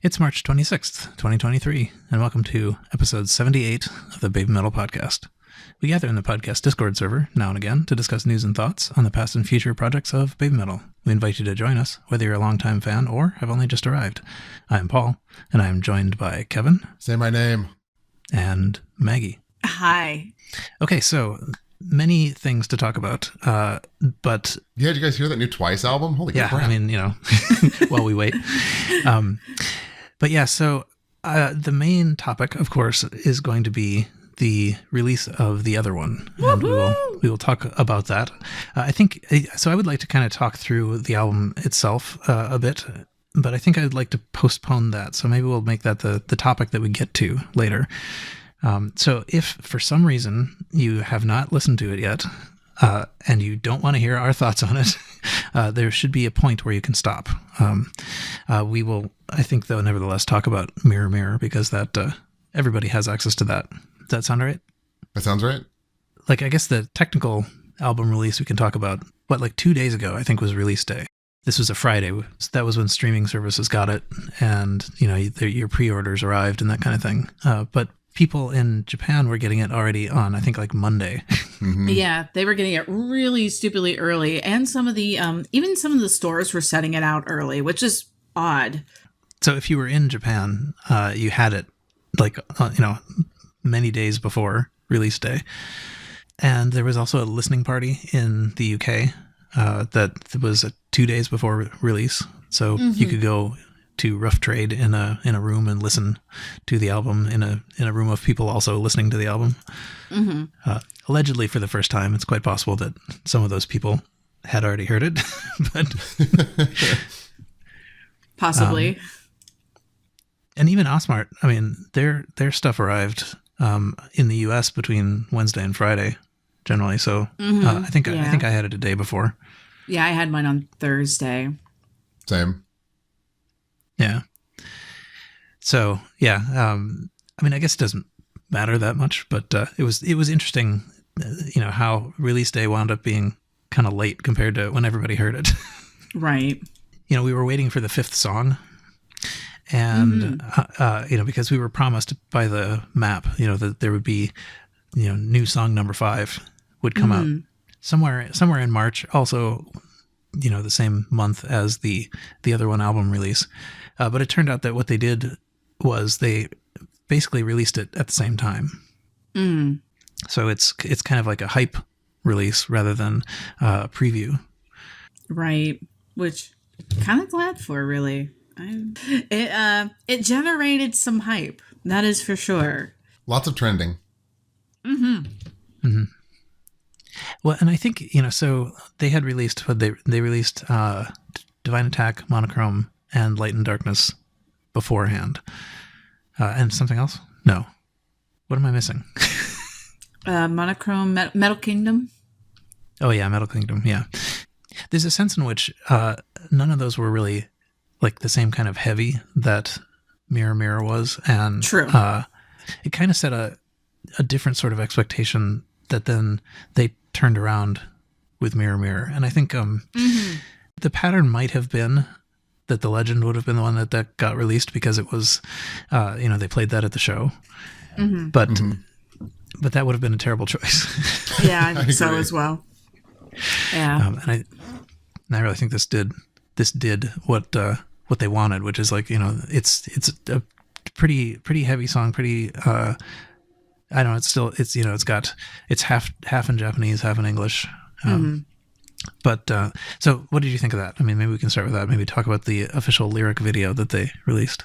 It's March 26th, 2023, and welcome to episode 78 of the Baby Metal Podcast. We gather in the podcast Discord server now and again to discuss news and thoughts on the past and future projects of Baby Metal. We invite you to join us, whether you're a longtime fan or have only just arrived. I am Paul, and I am joined by Kevin. Say my name. And Maggie. Hi. Okay, so many things to talk about, but... Yeah, did you guys hear that new Twice album? Holy crap. I mean, while we wait. But yeah, so the main topic, of course, is going to be the release of the other one. And we will talk about that. I think, so I would like to kind of talk through the album itself a bit, but I think I'd like to postpone that. So maybe we'll make that the topic that we get to later. So if for some reason you have not listened to it yet, and you don't want to hear our thoughts on it, there should be a point where you can stop. We will, I think, though, nevertheless, talk about Mirror Mirror, because that everybody has access to that. Does that sound right? That sounds right. Like, I guess the technical album release we can talk about, like 2 days ago, I think, was release day. This was a Friday. So that was when streaming services got it, and, your pre-orders arrived and that kind of thing. But people in Japan were getting it already on, I think, like Monday. Mm-hmm. Yeah, they were getting it really stupidly early. And some of the, even some of the stores were setting it out early, which is odd. So if you were in Japan, you had it many days before release day. And there was also a listening party in the UK that was 2 days before release. So you could go to Rough Trade in a room and listen to the album in a room of people also listening to the album. Mm-hmm. Allegedly for the first time. It's quite possible that some of those people had already heard it, but possibly. And even Osmart, I mean, their stuff arrived in the US between Wednesday and Friday generally. So I think I had it a day before. Yeah, I had mine on Thursday. Same. Yeah. So, yeah. I mean, I guess it doesn't matter that much, but it was interesting, how release day wound up being kind of late compared to when everybody heard it. Right. We were waiting for the fifth song, and, because we were promised by the map, that there would be, new song number 5 would come out somewhere in March, also, the same month as the other one album release. But it turned out that what they did was they basically released it at the same time. Mm. So it's kind of like a hype release rather than a preview. Right. Which kind of glad for, really. It generated some hype. That is for sure. Lots of trending. Mm-hmm. Mm-hmm. Well, and I think, so they had released, they released Divine Attack, Monochrome, and Light and Darkness beforehand. And something else? No. What am I missing? Monochrome, Metal Kingdom. Oh, yeah, Metal Kingdom, yeah. There's a sense in which none of those were really like the same kind of heavy that Mirror Mirror was. And true. It kind of set a different sort of expectation that then they turned around with Mirror Mirror. And I think the pattern might have been that The Legend would have been the one that got released because it was, they played that at the show. Mm-hmm. But that would have been a terrible choice. Yeah, I think so as well. Yeah. And I really think this did what they wanted, which is like, it's a pretty heavy song, pretty, I don't know, it's half in Japanese, half in English. But, so what did you think of that? I mean, maybe we can start with that. Maybe talk about the official lyric video that they released.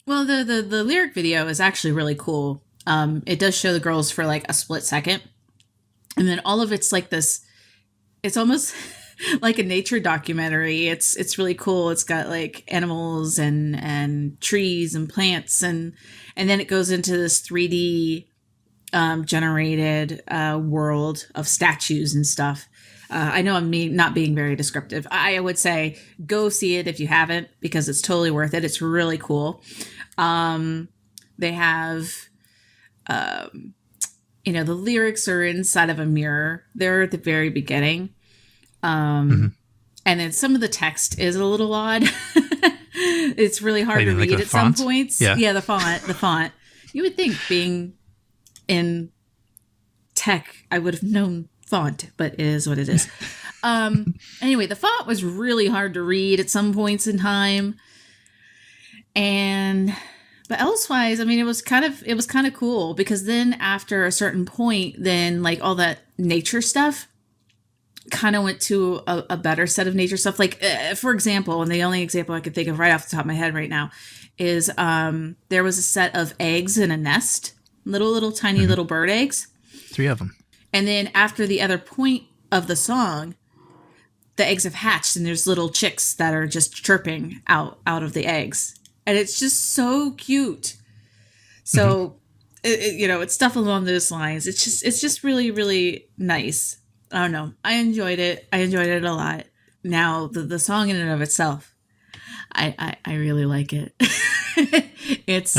Well, the lyric video is actually really cool. It does show the girls for like a split second. And then all of it's like this, it's almost like a nature documentary. It's really cool. It's got like animals and trees and plants. And then it goes into this 3D generated world of statues and stuff. I know I'm not being very descriptive. I would say go see it if you haven't, because it's totally worth it. It's really cool. They have, the lyrics are inside of a mirror. They're at the very beginning. And then some of the text is a little odd. It's really hard to read at some points. Yeah, the font. You would think, being in tech, I would have known font, but it is what it is. Anyway, the font was really hard to read at some points in time. But elsewise, I mean, it was kind of cool, because then after a certain point, then like all that nature stuff kind of went to a better set of nature stuff. Like, for example, and the only example I can think of right off the top of my head right now is there was a set of eggs in a nest, little tiny little bird eggs. 3 of them. And then after the other point of the song, the eggs have hatched and there's little chicks that are just chirping out of the eggs. And it's just so cute. So, it's stuff along those lines. It's just really, really nice. I don't know. I enjoyed it. I enjoyed it a lot. Now, the song in and of itself, I really like it. It's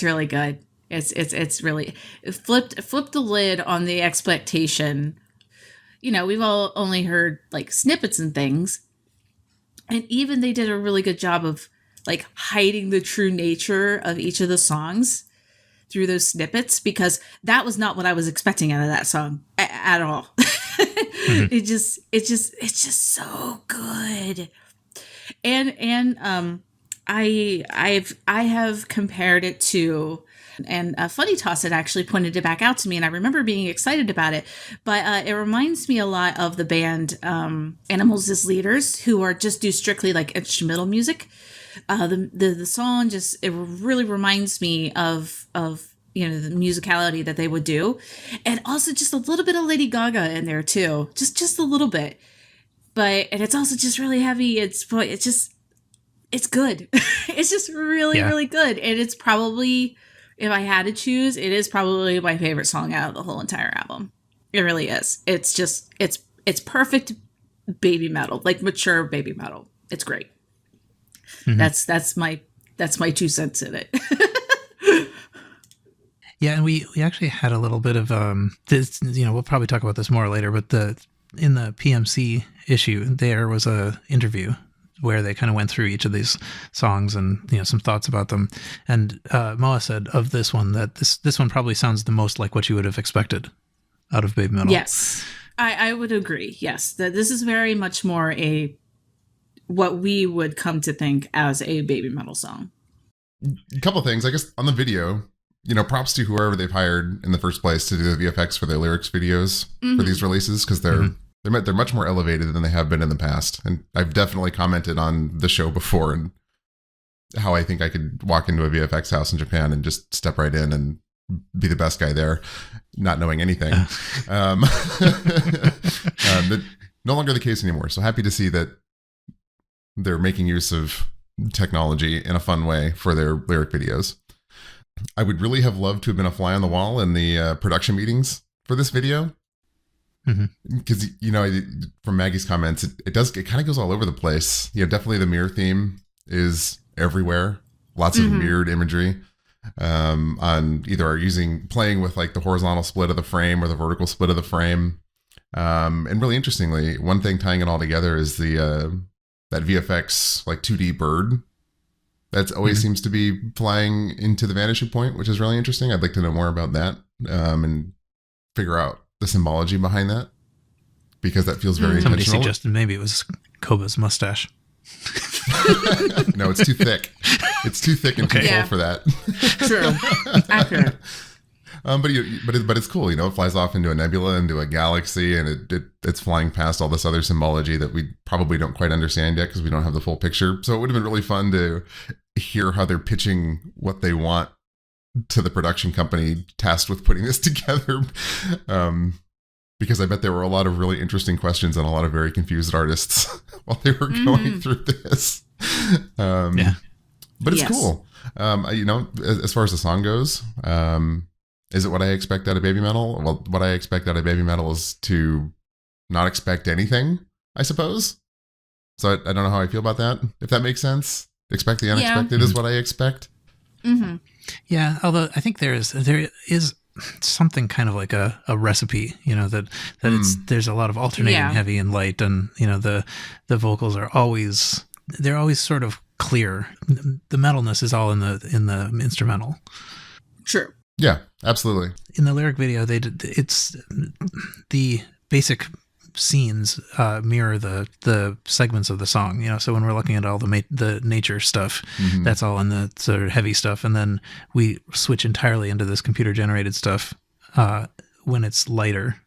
really good. It's really flipped the lid on the expectation. We've all only heard like snippets and things, and even they did a really good job of like hiding the true nature of each of the songs through those snippets, because that was not what I was expecting out of that song at all. It's just so good. And I have compared it to, and Funny Toss had actually pointed it back out to me, and I remember being excited about it. But it reminds me a lot of the band Animals as Leaders, who are just do strictly like instrumental music. The song it really reminds me of the musicality that they would do, and also just a little bit of Lady Gaga in there too, just a little bit. And it's also just really heavy. It's good. It's just really, really good. And it's probably, if I had to choose, it is probably my favorite song out of the whole entire album. It really is. It's just, it's perfect baby metal, like mature baby metal. It's great. That's my 2 cents in it. Yeah, and we actually had a little bit of this. We'll probably talk about this more later, but in the PMC issue, there was a interview where they kind of went through each of these songs and some thoughts about them. And Moa said of this one that this one probably sounds the most like what you would have expected out of baby metal. Yes, I would agree. Yes, that this is very much more what we would come to think as a baby metal song. A couple of things, I guess, on the video. Props to whoever they've hired in the first place to do the VFX for their lyrics videos for these releases, because they're much more elevated than they have been in the past. And I've definitely commented on the show before and how I think I could walk into a VFX house in Japan and just step right in and be the best guy there, not knowing anything. No longer the case anymore. So happy to see that they're making use of technology in a fun way for their lyric videos. I would really have loved to have been a fly on the wall in the production meetings for this video. Because, from Maggie's comments, it kind of goes all over the place. Definitely the mirror theme is everywhere. Lots of mirrored imagery on either playing with like the horizontal split of the frame or the vertical split of the frame. And really interestingly, one thing tying it all together is that VFX like 2D bird that always seems to be flying into the vanishing point, which is really interesting. I'd like to know more about that and figure out the symbology behind that, because that feels very Somebody intentional. suggested maybe it was Koba's mustache. No, it's too thick. It's too thick and too full for that. True. Accurate. But it's cool, it flies off into a nebula, into a galaxy, and it's flying past all this other symbology that we probably don't quite understand yet because we don't have the full picture. So it would have been really fun to hear how they're pitching what they want to the production company tasked with putting this together. Because I bet there were a lot of really interesting questions and a lot of very confused artists while they were going through this. But it's cool. As far as the song goes, is it what I expect out of baby metal? Well, what I expect out of baby metal is to not expect anything, I suppose. So I don't know how I feel about that, if that makes sense. Expect the unexpected is what I expect. Yeah, although I think there is something kind of like a recipe, that there's a lot of alternating heavy and light, and the vocals are always sort of clear. The metalness is all in the instrumental. True. Yeah, absolutely. In the lyric video, it's the basic scenes mirror the segments of the song. So when we're looking at all the nature stuff, that's all in the sort of heavy stuff, and then we switch entirely into this computer generated stuff when it's lighter.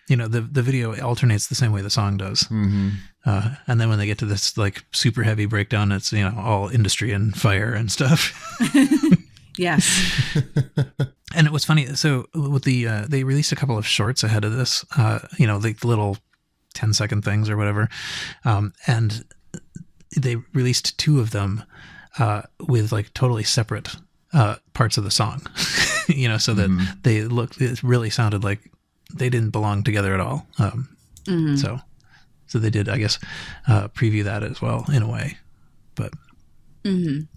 The video alternates the same way the song does. And then when they get to this like super heavy breakdown, it's all industry and fire and stuff. Yes. And it was funny. So with they released a couple of shorts ahead of this, the little 10-second things or whatever. And they released 2 of them with like totally separate parts of the song, so that it really sounded like they didn't belong together at all. So they did, I guess, preview that as well in a way. But on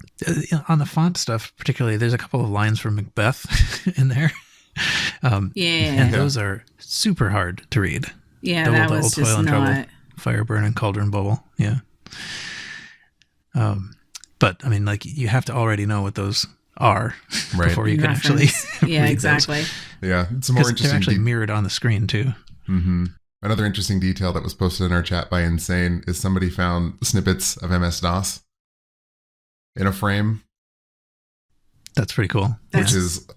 the font stuff, particularly, there's a couple of lines from Macbeth in there. And those are super hard to read. Yeah, double, that was toil just and not... trouble, fire burn and cauldron bubble. Yeah. But I mean, like, you have to already know what those are before you can actually read exactly. those. Yeah, it's a more interesting. They're actually mirrored on the screen too. Another interesting detail that was posted in our chat by Insane is somebody found snippets of MS-DOS in a frame. That's pretty cool. Which is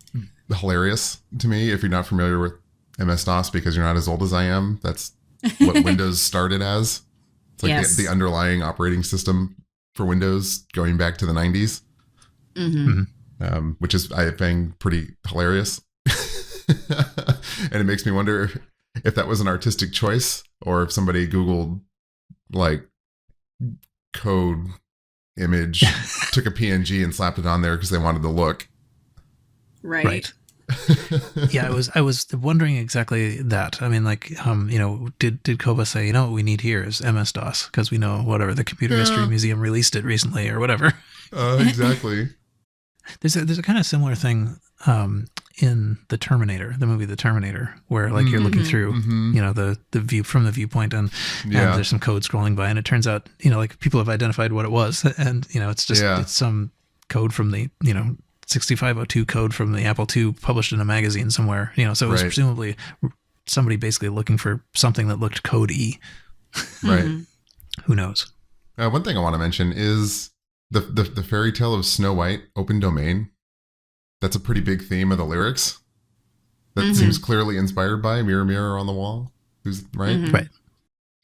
hilarious to me if you're not familiar with MS-DOS, because you're not as old as I am. That's what Windows started as. It's like the underlying operating system for Windows going back to the 90s. Which is, I think, pretty hilarious. And it makes me wonder if that was an artistic choice or if somebody Googled like code image, took a PNG and slapped it on there because they wanted the look. Right. Yeah, I was wondering exactly that. I mean, like, did Koba say, what we need here is MS-DOS because we know whatever the Computer History Museum released it recently or whatever. Exactly. There's a kind of similar thing in the movie The Terminator, where like you're looking through, the view from the viewpoint, and there's some code scrolling by, and it turns out, like people have identified what it was, and it's just it's some code from the 6502 code from the Apple II published in a magazine somewhere, so it was presumably somebody basically looking for something that looked code-y. Right. Who knows? One thing I want to mention is the fairy tale of Snow White, open domain. That's a pretty big theme of the lyrics. That seems clearly inspired by Mirror, Mirror on the Wall. Who's right? Right.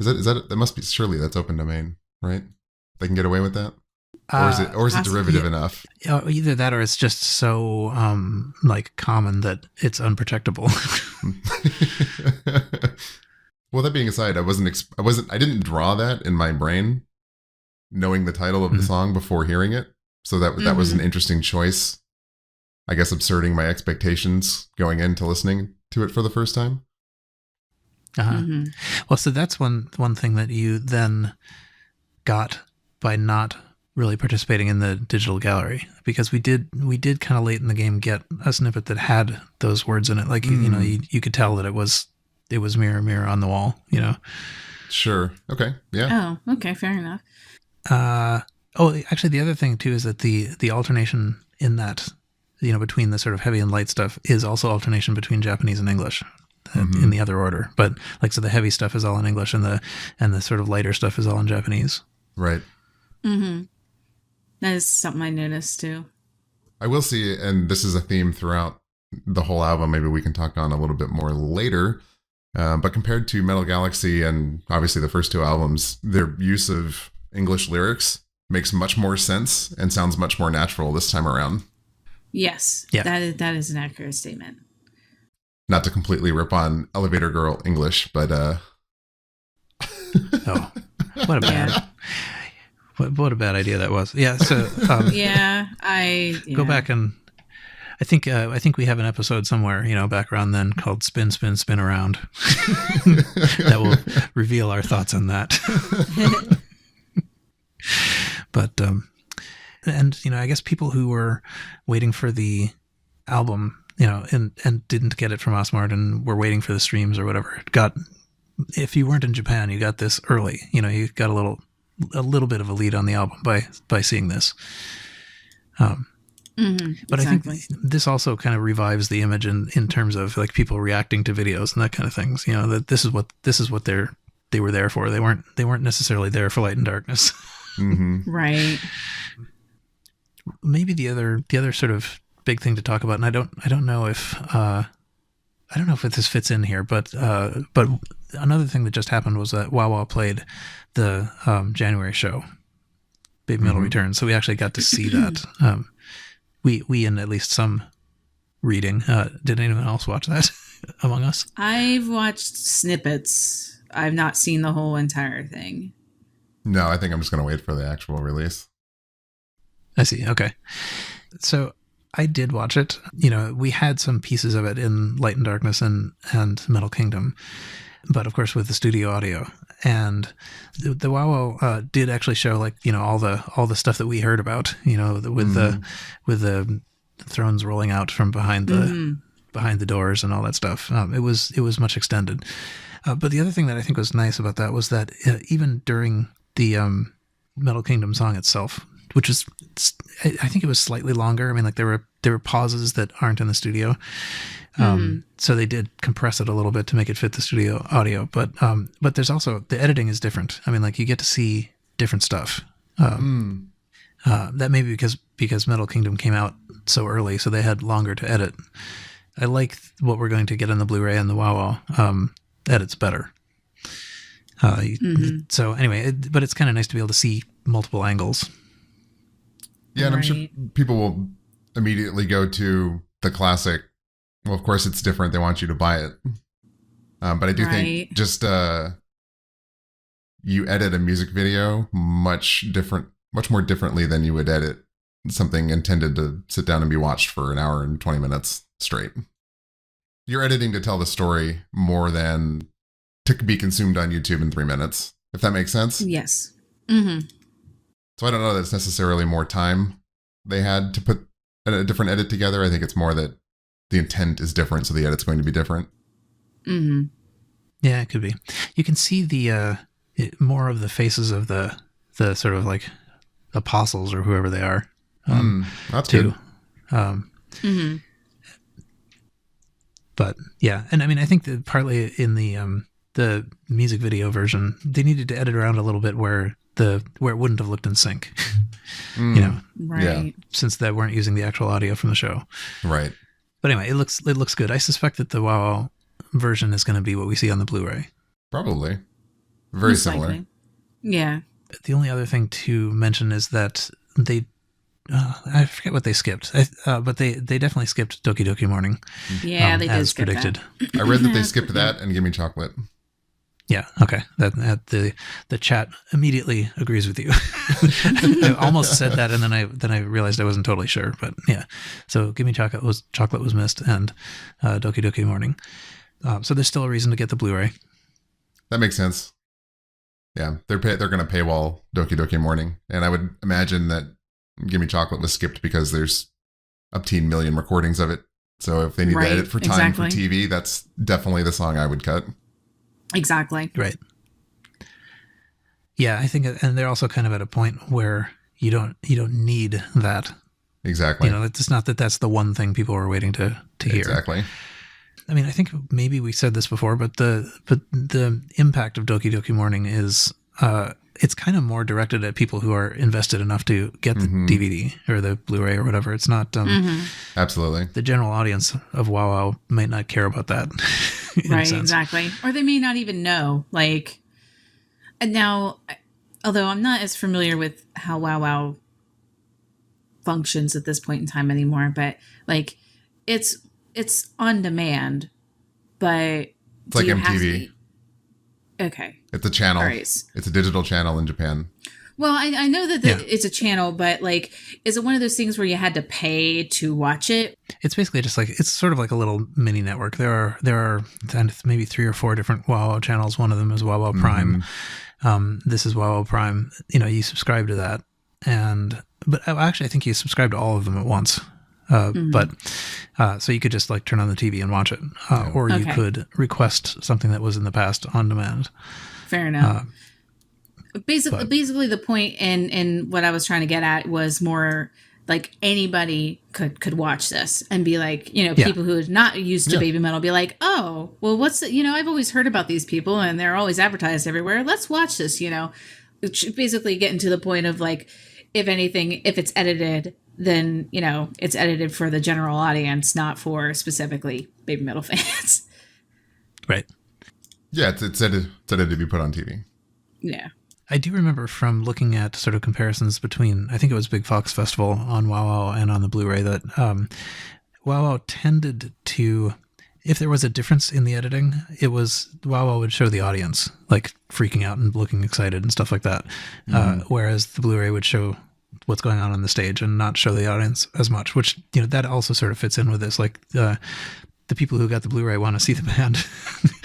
Is that that must be, surely that's open domain, right? They can get away with that? Or is it derivative enough? Either that or it's just so like common that it's unprotectable. Well, that being aside, I didn't draw that in my brain knowing the title of the song before hearing it. So that was an interesting choice. I guess absurding my expectations going into listening to it for the first time. Well, so that's one thing that you then got by not really participating in the digital gallery, because we did kind of late in the game get a snippet that had those words in it. Like, you could tell that it was Mirror, Mirror on the Wall, Sure. Okay. Yeah. Oh, okay. Fair enough. Actually, the other thing too is that the alternation in that, between the sort of heavy and light stuff is also alternation between Japanese and English in the other order. But like, so the heavy stuff is all in English and the sort of lighter stuff is all in Japanese. Right. That is something I noticed too. I will see, and this is a theme throughout the whole album. Maybe we can talk on a little bit more later. But compared to Metal Galaxy and obviously the first 2 albums, their use of English lyrics makes much more sense and sounds much more natural this time around. Yes. Yeah. That is an accurate statement. Not to completely rip on Elevator Girl English, but Oh, what a bad what a bad idea that was. Yeah. So go back and I think we have an episode somewhere, back around then called Spin, Spin, Spin Around that will reveal our thoughts on that. But, and, I guess people who were waiting for the album, and didn't get it from Osmart and were waiting for the streams or whatever, if you weren't in Japan, you got this early, you got a little a little bit of a lead on the album by seeing this. But exactly. I think this also kind of revives the image in terms of like people reacting to videos and that kind of things. You know, that this is what they were there for. They weren't necessarily there for light and darkness. Right. Maybe the other sort of big thing to talk about, and I don't know if this fits in here, but another thing that just happened was that WOWOW played the January show, Baby Metal Returns. So we actually got to see that. We in at least some reading. Did anyone else watch that among us? I've watched snippets. I've not seen the whole entire thing. No, I think I'm just going to wait for the actual release. I see. Okay. So I did watch it. You know, we had some pieces of it in Light and Darkness and Metal Kingdom, but of course with the studio audio. And the WOWOW did actually show, like, you know, all the stuff that we heard about, you know, with the thrones rolling out from behind the doors and all that stuff. It was much extended. But the other thing that I think was nice about that was that even during the Metal Kingdom song itself, which is, I think it was slightly longer. I mean, like there were pauses that aren't in the studio. So they did compress it a little bit to make it fit the studio audio. But there's also, the editing is different. I mean, like you get to see different stuff. That may be because Metal Kingdom came out so early, so they had longer to edit. I like what we're going to get in the Blu-ray and the WOWOW edits better. So anyway, but it's kind of nice to be able to see multiple angles. Yeah, and I'm sure people will immediately go to the classic. Well, of course, it's different. They want you to buy it. But I do think just you edit a music video much more differently than you would edit something intended to sit down and be watched for an hour and 20 minutes straight. You're editing to tell the story more than to be consumed on YouTube in 3 minutes, if that makes sense. Yes. So I don't know that it's necessarily more time they had to put a different edit together. I think it's more that the intent is different, so the edit's going to be different. Yeah, it could be. You can see the more of the faces of the sort of like apostles or whoever they are. That's too. good. But yeah, and I mean, I think that partly in the music video version, they needed to edit around a little bit where it wouldn't have looked in sync. You know, Right. since they weren't using the actual audio from the show. Right. But anyway, it looks good. I suspect that the WOWOW version is going to be what we see on the Blu-ray. Probably. Very Most similar. likely. Yeah. The only other thing to mention is that they, I forget what they skipped, but they definitely skipped Doki Doki Morning. Yeah, they did as skip predicted. I read that they skipped that and Give Me Chocolate. Yeah. Okay. That the chat immediately agrees with you. I almost said that, and then I realized I wasn't totally sure. But yeah. So Give Me Chocolate was missed, and Doki Doki Morning. So there's still a reason to get the Blu-ray. That makes sense. Yeah, they're going to paywall Doki Doki Morning, and I would imagine that Give Me Chocolate was skipped because there's up to 10 million recordings of it. So if they need to edit for time for TV, that's definitely the song I would cut. Exactly. Right. Yeah, I think, and they're also kind of at a point where you don't need that. Exactly. You know, it's not that that's the one thing people were waiting to hear. Exactly. I mean, I think maybe we said this before, but the impact of Doki Doki Morning is it's kind of more directed at people who are invested enough to get the DVD or the Blu-ray or whatever. It's not Absolutely. The general audience of WOWOW might not care about that. Right, exactly. Or they may not even know. Like, and now, although I'm not as familiar with how WOWOW functions at this point in time anymore, but like it's on demand, but it's like MTV. Okay. It's a channel. All right. It's a digital channel in Japan. Well, I know that it's a channel, but like, is it one of those things where you had to pay to watch it? It's basically just like, it's sort of like a little mini network. There are maybe 3 or 4 different WOWOW channels. One of them is WOWOW Prime. This is WOWOW Prime. You know, you subscribe to that, but actually, I think you subscribe to all of them at once. But so you could just like turn on the TV and watch it, or you could request something that was in the past on demand. Fair enough. Basically the point in what I was trying to get at was more like anybody could watch this and be like, people who are not used to baby metal be like, oh, well, what's the, I've always heard about these people and they're always advertised everywhere. Let's watch this, basically getting to the point of like, if anything, if it's edited, then, it's edited for the general audience, not for specifically baby metal fans. Right. Yeah. It's edited to be put on TV. Yeah. I do remember from looking at sort of comparisons between, I think it was Big Fox Festival on WOWOW and on the Blu-ray, that WOWOW tended to, if there was a difference in the editing, it was WOWOW would show the audience like freaking out and looking excited and stuff like that. Whereas the Blu-ray would show what's going on the stage and not show the audience as much, which, that also sort of fits in with this. Like the people who got the Blu-ray want to see the band.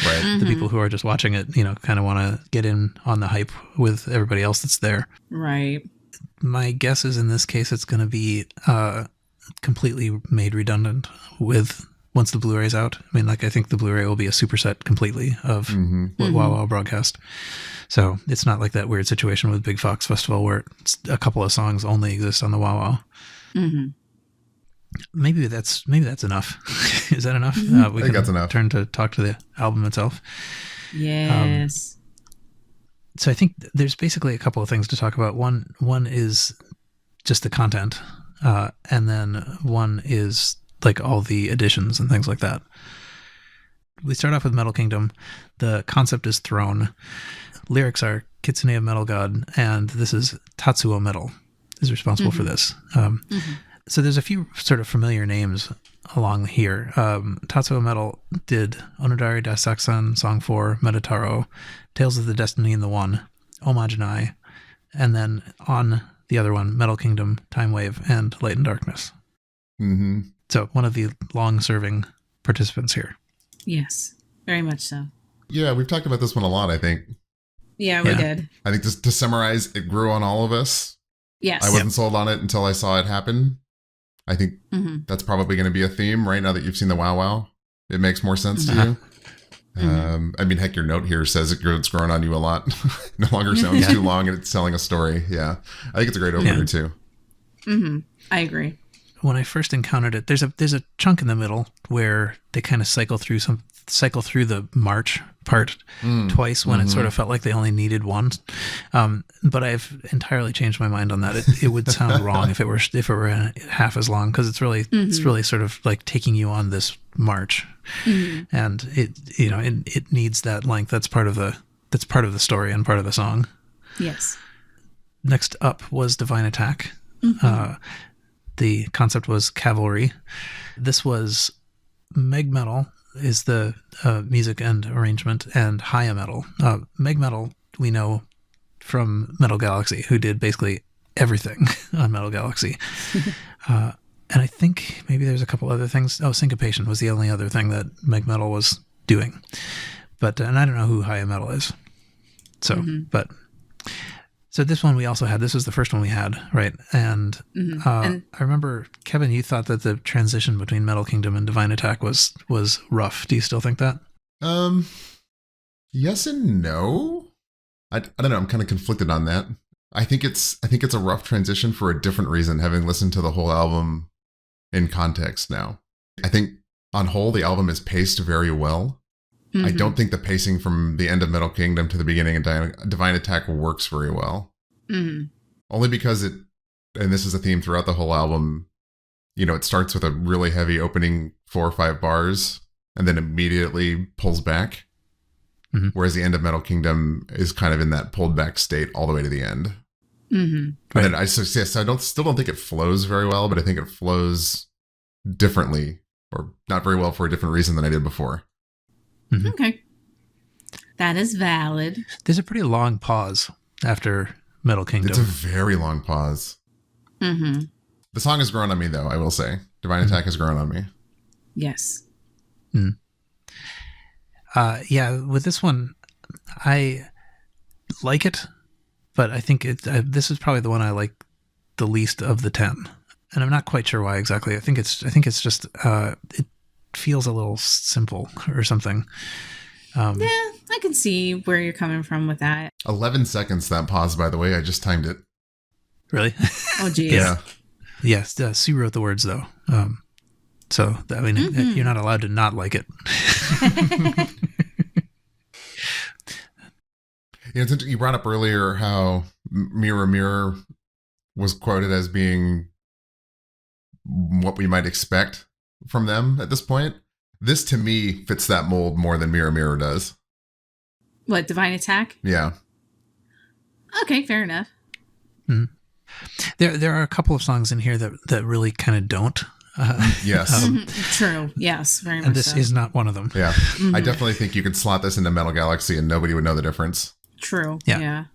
Right. The people who are just watching it, kind of want to get in on the hype with everybody else that's there. Right. My guess is in this case, it's going to be completely made redundant with once the Blu-ray's out. I mean, like, I think the Blu-ray will be a superset completely of what WOWOW broadcast. So it's not like that weird situation with Big Fox Festival where a couple of songs only exist on the WOWOW. Mm-hmm. Maybe that's enough. Is that enough? I think that's enough. Turn to talk to the album itself. Yes. So I think there's basically a couple of things to talk about. One is just the content, and then one is like all the additions and things like that. We start off with Metal Kingdom. The concept is Throne. Lyrics are Kitsune of Metal God, and this is Tatsuo Metal is responsible for this. So there's a few sort of familiar names along here. Tatsuo Metal did Onodari Dasakusan, Song 4, Metataro, Tales of the Destiny and the One, Omajanai, and then on the other one, Metal Kingdom, Time Wave, and Light and Darkness. Mm-hmm. So one of the long-serving participants here. Yes, very much so. Yeah, we've talked about this one a lot, I think. Yeah, we did. I think just to summarize, it grew on all of us. Yes. I wasn't sold on it until I saw it happen. I think that's probably going to be a theme right now that you've seen the WOWOW. It makes more sense to you. I mean, heck, your note here says it's grown on you a lot. No longer sounds too long and it's telling a story. Yeah. I think it's a great opener too. I agree. When I first encountered it, there's a chunk in the middle where they kind of cycle through the march part twice when it sort of felt like they only needed one. But I've entirely changed my mind on that. It would sound wrong if it were half as long, because it's really sort of like taking you on this march, and it needs that length. That's part of the story and part of the song. Yes. Next up was Divine Attack. The concept was cavalry. This was Meg Metal is the music and arrangement, and Haya Metal. Meg Metal we know from Metal Galaxy, who did basically everything on Metal Galaxy. And I think maybe there's a couple other things. Oh, Syncopation was the only other thing that Meg Metal was doing. But and I don't know who Haya Metal is. So, So this one we also had. This was the first one we had, right? And, I remember, Kevin, you thought that the transition between Metal Kingdom and Divine Attack was rough. Do you still think that? Yes and no. I don't know. I'm kind of conflicted on that. I think it's a rough transition for a different reason, having listened to the whole album in context now. I think on whole, the album is paced very well. I don't think the pacing from the end of Metal Kingdom to the beginning of Divine Attack works very well. Only because and this is a theme throughout the whole album, it starts with a really heavy opening 4 or 5 bars and then immediately pulls back. Whereas the end of Metal Kingdom is kind of in that pulled back state all the way to the end. Right. And I still don't think it flows very well, but I think it flows differently, or not very well for a different reason than I did before. Okay. That is valid. There's a pretty long pause after Metal Kingdom. It's a very long pause. The song has grown on me, though, I will say. Divine Attack has grown on me. Yes. Yeah, with this one, I like it, but I think this is probably the one I like the least of the 10. And I'm not quite sure why exactly. I think it's just it feels a little simple or something. Yeah, I can see where you're coming from with that. 11 seconds, that pause, by the way. I just timed it. Really? Oh, geez. Yeah. Yes, Sue wrote the words, though. So, I mean, you're not allowed to not like it. It's interesting. You brought up earlier how Mirror Mirror was quoted as being what we might expect from them at this point. This, to me, fits that mold more than Mirror Mirror does. What, Divine Attack? Yeah. Okay, fair enough. Mm-hmm. There are a couple of songs in here that really kind of don't. Yes. True. Yes, very much and this so. is not one of them. Yeah. I definitely think you could slot this into Metal Galaxy and nobody would know the difference. True. Yeah. Yeah.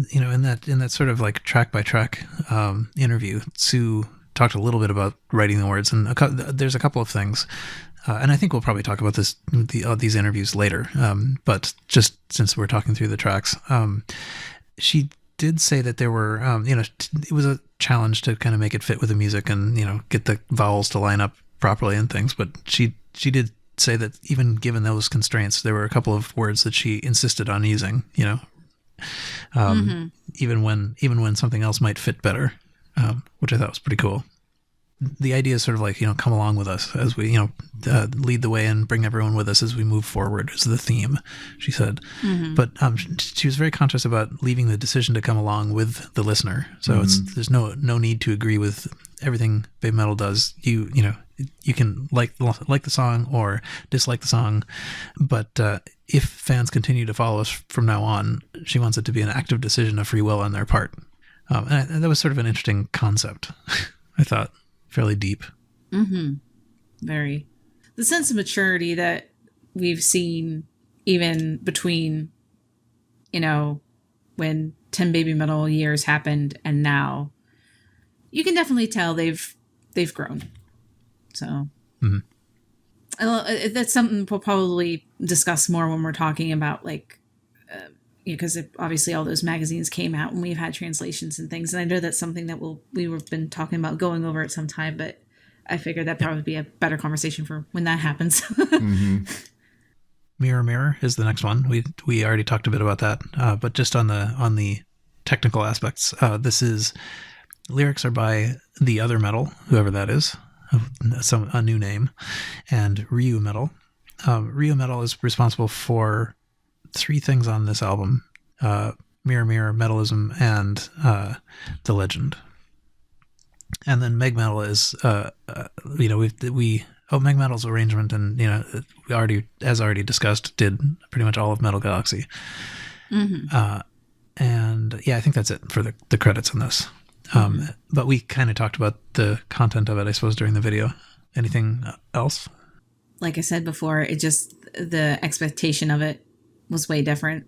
You know, in that sort of like track by track interview, Sue talked a little bit about writing the words, and there's a couple of things, and I think we'll probably talk about these interviews later. But just since we're talking through the tracks, she did say that there were, it was a challenge to kind of make it fit with the music and get the vowels to line up properly and things. But she did say that even given those constraints, there were a couple of words that she insisted on using. Even when something else might fit better, which I thought was pretty cool. The idea is sort of like, come along with us as we, lead the way and bring everyone with us as we move forward is the theme, she said. But she was very conscious about leaving the decision to come along with the listener. So there's no need to agree with everything Baby Metal does. You can like the song or dislike the song, but if fans continue to follow us from now on, she wants it to be an active decision of free will on their part. And that was sort of an interesting concept, I thought. Fairly deep. Very. The sense of maturity that we've seen even between, when 10 Baby Metal years happened and now, you can definitely tell they've grown. So that's something we'll probably discuss more when we're talking about because obviously all those magazines came out and we've had translations and things. And I know that's something that we've been talking about going over at some time, but I figured that'd probably be a better conversation for when that happens. Mirror Mirror is the next one. We already talked a bit about that, but just on the technical aspects, this is lyrics are by The Other Metal, whoever that is, a new name, and Ryu Metal. Ryu Metal is responsible for 3 things on this album: Mirror Mirror, Metalism, and The Legend. And then Meg Metal is Meg Metal's arrangement, and we already discussed, did pretty much all of Metal Galaxy. And yeah, I think that's it for the credits on this. But we kind of talked about the content of it, I suppose, during the video. Anything else? Like I said before, the expectation of it was way different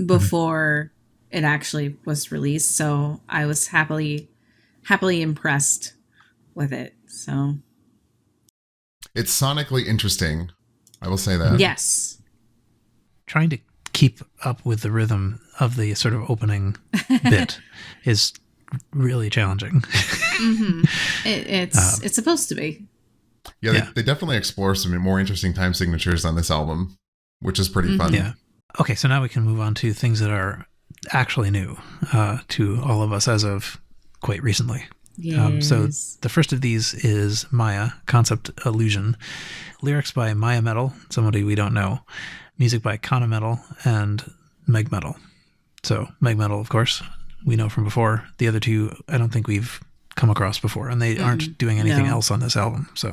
before it actually was released. So I was happily impressed with it. So it's sonically interesting. I will say that. Yes. Trying to keep up with the rhythm of the sort of opening bit is really challenging. It's supposed to be. Yeah, they definitely explore some more interesting time signatures on this album, which is pretty fun. Yeah. Okay, so now we can move on to things that are actually new to all of us as of quite recently. Yes. So the first of these is Maya, Concept Illusion. Lyrics by Maya Metal, somebody we don't know. Music by Kana Metal and Meg Metal. So Meg Metal, of course, we know from before. The other two, I don't think we've come across before, and they aren't doing anything else on this album. So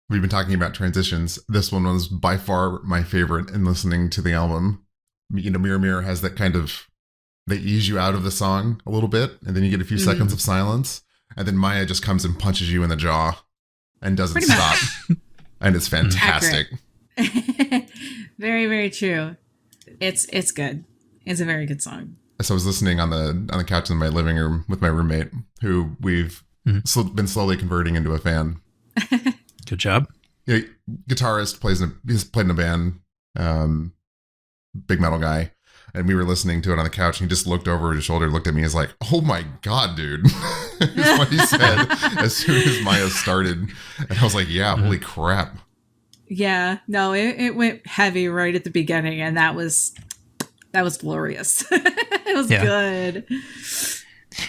we've been talking about transitions. This one was by far my favorite in listening to the album. Mirror Mirror has that kind of, they ease you out of the song a little bit, and then you get a few seconds of silence, and then Maya just comes and punches you in the jaw and doesn't stop. And it's fantastic. Very, very true. It's good. It's a very good song. So I was listening on the couch in my living room with my roommate, who we've been slowly converting into a fan. Good job. Yeah, guitarist he's played in a band, big metal guy, and we were listening to it on the couch, and he just looked over his shoulder, looked at me, and was like, "Oh my god, dude!" Is what he said as soon as Maya started, and I was like, "Yeah, holy crap!" Yeah, no, it went heavy right at the beginning, and that was glorious. It was good.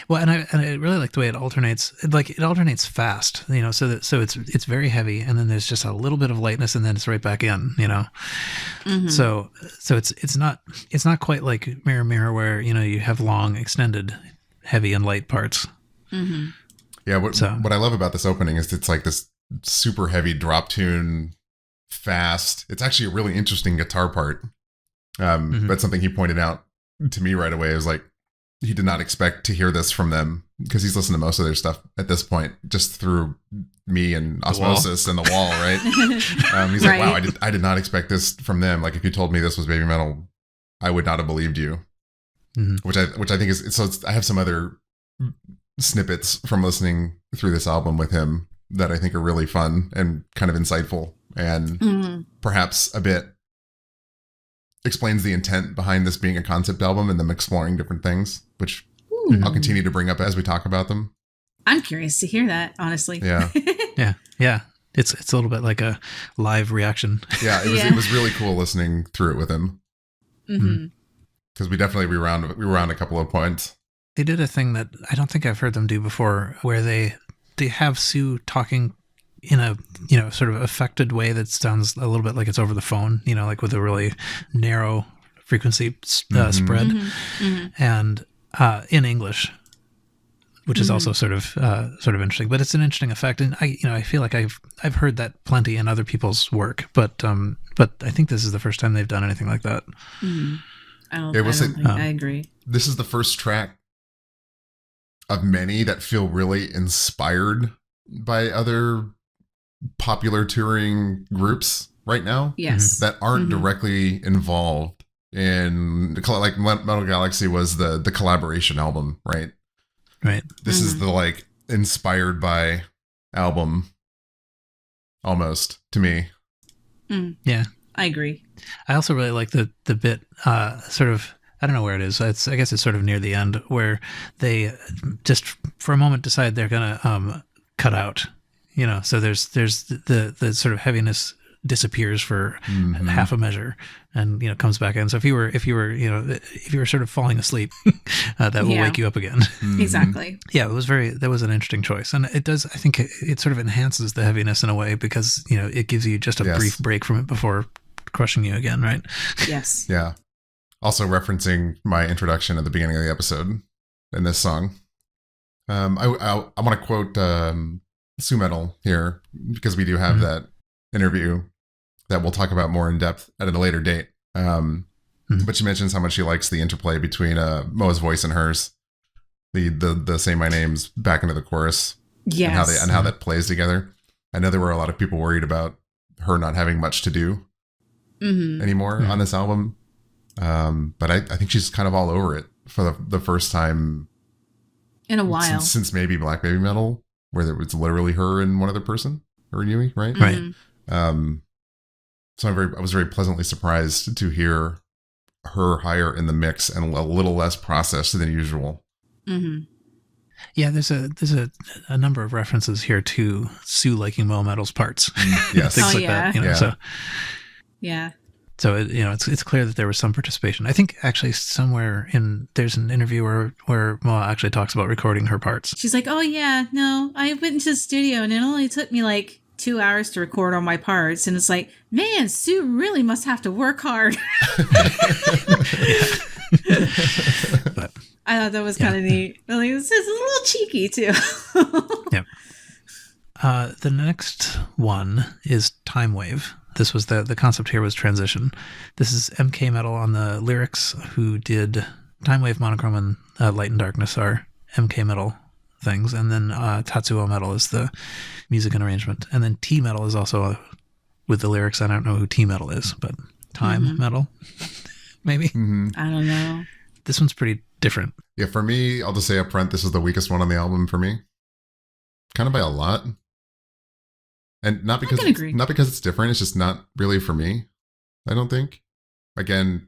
Well, and I really like the way it alternates. It alternates fast, so it's very heavy, and then there's just a little bit of lightness, and then it's right back in, Mm-hmm. So it's not quite like Mirror Mirror where you have long extended heavy and light parts. Mm-hmm. Yeah, what I love about this opening is it's like this super heavy drop tune, fast. It's actually a really interesting guitar part. But something he pointed out to me right away is like he did not expect to hear this from them because he's listened to most of their stuff at this point just through me and osmosis and the wall, right? He's like, wow, I did not expect this from them. Like if you told me this was Baby Metal, I would not have believed you. Mm-hmm. Which I think is so. I have some other snippets from listening through this album with him that I think are really fun and kind of insightful and perhaps a bit explains the intent behind this being a concept album and them exploring different things, which I'll continue to bring up as we talk about them. I'm curious to hear that, honestly. Yeah. Yeah. It's a little bit like a live reaction. Yeah, it was really cool listening through it with him. Mm-hmm. Because we definitely rewound a couple of points. They did a thing that I don't think I've heard them do before, where they have Sue talking in a sort of affected way that sounds a little bit like it's over the phone, like with a really narrow frequency spread, and in English, which is also sort of interesting. But it's an interesting effect, and I feel like I've heard that plenty in other people's work, but I think this is the first time they've done anything like that. I think I agree. This is the first track of many that feel really inspired by other popular touring groups right now. Yes. That aren't directly involved in, like Metal Galaxy was the collaboration album, right? Right. This is the like inspired by album almost to me. Yeah. I agree. I also really like the bit sort of, I don't know where it is. I guess it's sort of near the end where they just for a moment decide they're gonna cut out. So there's the sort of heaviness disappears for half a measure and comes back in. So if you were sort of falling asleep, that will wake you up again. Exactly. Yeah, that was an interesting choice, and it does. I think it sort of enhances the heaviness in a way because it gives you just a brief break from it before crushing you again, right? Yes. Yeah. Also referencing my introduction at the beginning of the episode in this song. I want to quote Sue Metal here because we do have that interview that we'll talk about more in depth at a later date. But she mentions how much she likes the interplay between Moa's voice and hers. The Say My Names back into the chorus. Yes. And how that plays together. I know there were a lot of people worried about her not having much to do anymore on this album. But I think she's kind of all over it for the first time in a while since maybe Black Baby Metal, where it was literally her and one other person, or Yui, right? Right. So I was very pleasantly surprised to hear her higher in the mix and a little less processed than usual. Yeah, there's a number of references here to Sue liking Mo Metal's parts. Yes. Things like that. So yeah. So it's clear that there was some participation. I think actually somewhere there's an interview where Moa actually talks about recording her parts. She's like, "Oh yeah, no, I went into the studio and it only took me like 2 hours to record all my parts." And it's like, man, Sue really must have to work hard. But I thought that was kind of neat. Like, this is a little cheeky too. Yeah. The next one is Time Wave. This was the concept here was transition. This is MK Metal on the lyrics, who did Time Wave, Monochrome, and Light and Darkness are MK Metal things. And then Tatsuo Metal is the music and arrangement. And then T Metal is also with the lyrics. I don't know who T Metal is, but Time Metal, maybe. I don't know. This one's pretty different. Yeah, for me, I'll just say up front, this is the weakest one on the album for me. Kind of by a lot. And not because it's different, it's just not really for me, I don't think. Again,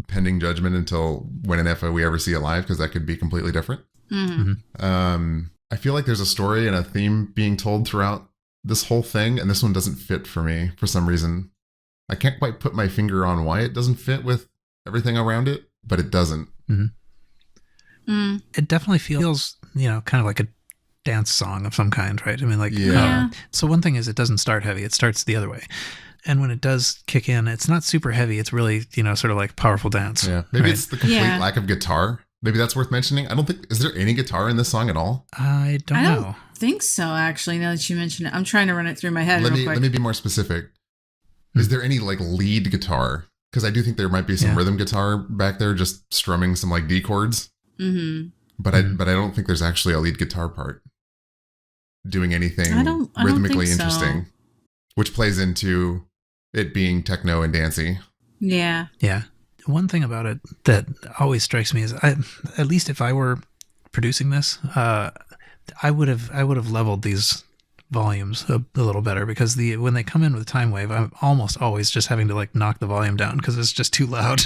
pending judgment until when and if we ever see it live, because that could be completely different. I feel like there's a story and a theme being told throughout this whole thing, and this one doesn't fit for me for some reason. I can't quite put my finger on why it doesn't fit with everything around it, but it doesn't. It definitely feels, kind of like a dance song of some kind, right? I mean, like, Yeah. So one thing is it doesn't start heavy. It starts the other way. And when it does kick in, it's not super heavy. It's really, sort of like powerful dance. Yeah. Maybe right? it's the complete lack of guitar. Maybe that's worth mentioning. I don't think, is there any guitar in this song at all? I don't know. Think so, actually, now that you mention it. I'm trying to run it through my head real quick. Let me be more specific. Is there any like lead guitar? Because I do think there might be some rhythm guitar back there just strumming some like D chords. But I don't think there's actually a lead guitar part doing anything rhythmically interesting, which plays into it being techno and dancey. Yeah. Yeah. One thing about it that always strikes me is, at least if I were producing this, I would have leveled these volumes a little better, because when they come in with time wave, I'm almost always just having to like knock the volume down because it's just too loud.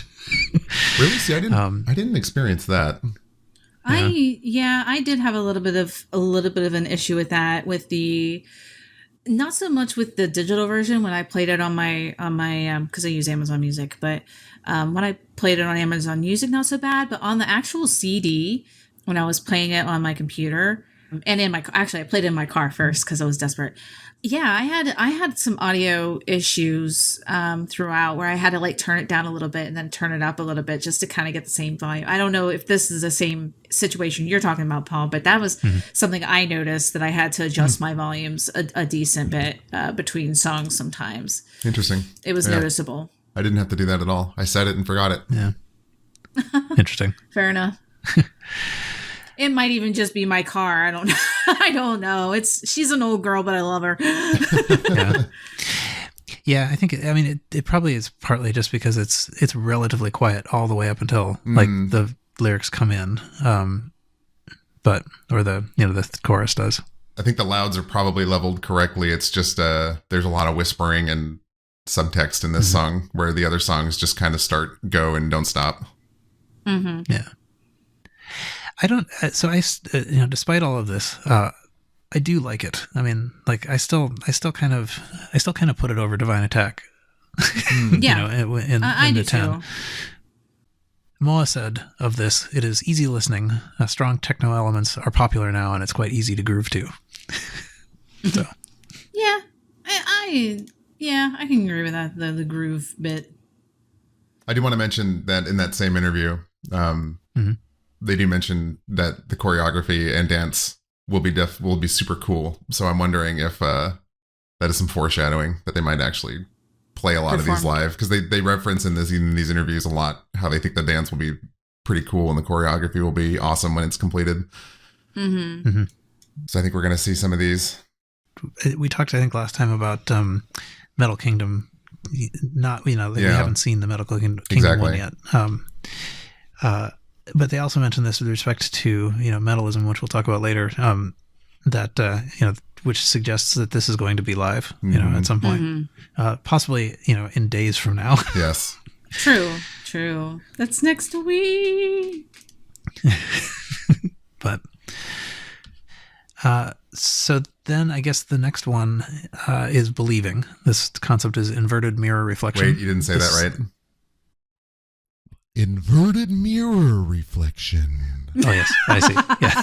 Really? See, I didn't experience that. I did have a little bit of an issue with that, with the, not so much with the digital version when I played it on my because I use Amazon Music, but when I played it on Amazon Music, not so bad, but on the actual CD, when I was playing it on my computer and I played it in my car first because I was desperate. Yeah, I had some audio issues throughout where I had to like turn it down a little bit and then turn it up a little bit just to kind of get the same volume. I don't know if this is the same situation you're talking about, Paul, but that was something I noticed, that I had to adjust my volumes a decent bit between songs sometimes. Interesting. It was noticeable. I didn't have to do that at all. I said it and forgot it. Yeah. Interesting. Fair enough. It might even just be my car. I don't know. I don't know. She's an old girl, but I love her. Yeah, I think it probably is partly just because it's relatively quiet all the way up until like the lyrics come in. Or the chorus does. I think the louds are probably leveled correctly. It's just there's a lot of whispering and subtext in this song, where the other songs just kind of go and don't stop. Yeah. I don't. So despite all of this, I do like it. I mean, like I still kind of put it over Divine Attack. Yeah, in I the do 10. too. Moa said of this, it is easy listening. Strong techno elements are popular now, and it's quite easy to groove to. So. Yeah, I can agree with that. The groove bit. I do want to mention that in that same interview, they do mention that the choreography and dance will be super cool. So I'm wondering if that is some foreshadowing that they might actually play a lot of these live, because they reference in these interviews a lot how they think the dance will be pretty cool and the choreography will be awesome when it's completed. So I think we're going to see some of these. We talked, I think, last time about Metal Kingdom. We haven't seen the Metal Kingdom one yet. But they also mentioned this with respect to Metalism, which we'll talk about later. Which suggests that this is going to be live, at some point, possibly in days from now. Yes. True. That's next week. But so then I guess the next one is believing. This concept is inverted mirror reflection. Wait, you didn't say that right. Inverted mirror reflection. Oh yes, I see. Yeah.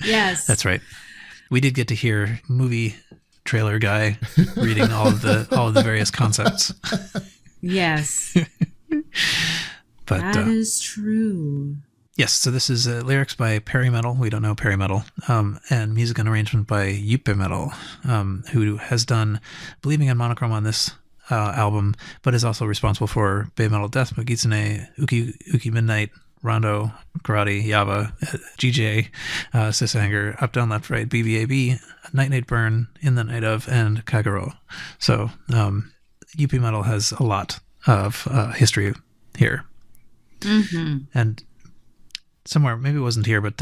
Yes, that's right. We did get to hear movie trailer guy reading all of the various concepts. Yes, but that is true. Yes, so this is lyrics by BABYMETAL. We don't know BABYMETAL, and music and arrangement by WOWOW, who has done Believing and Monochrome on this album, but is also responsible for BABYMETAL Death, Magitsune, Uki Midnight, Rondo, Karate, Yava, GJ, Sisanger, Up Down Left Right, BBAB, Night Night Burn, In the Night Of, and Kagero. So WOWOW has a lot of history here. And somewhere, maybe it wasn't here, but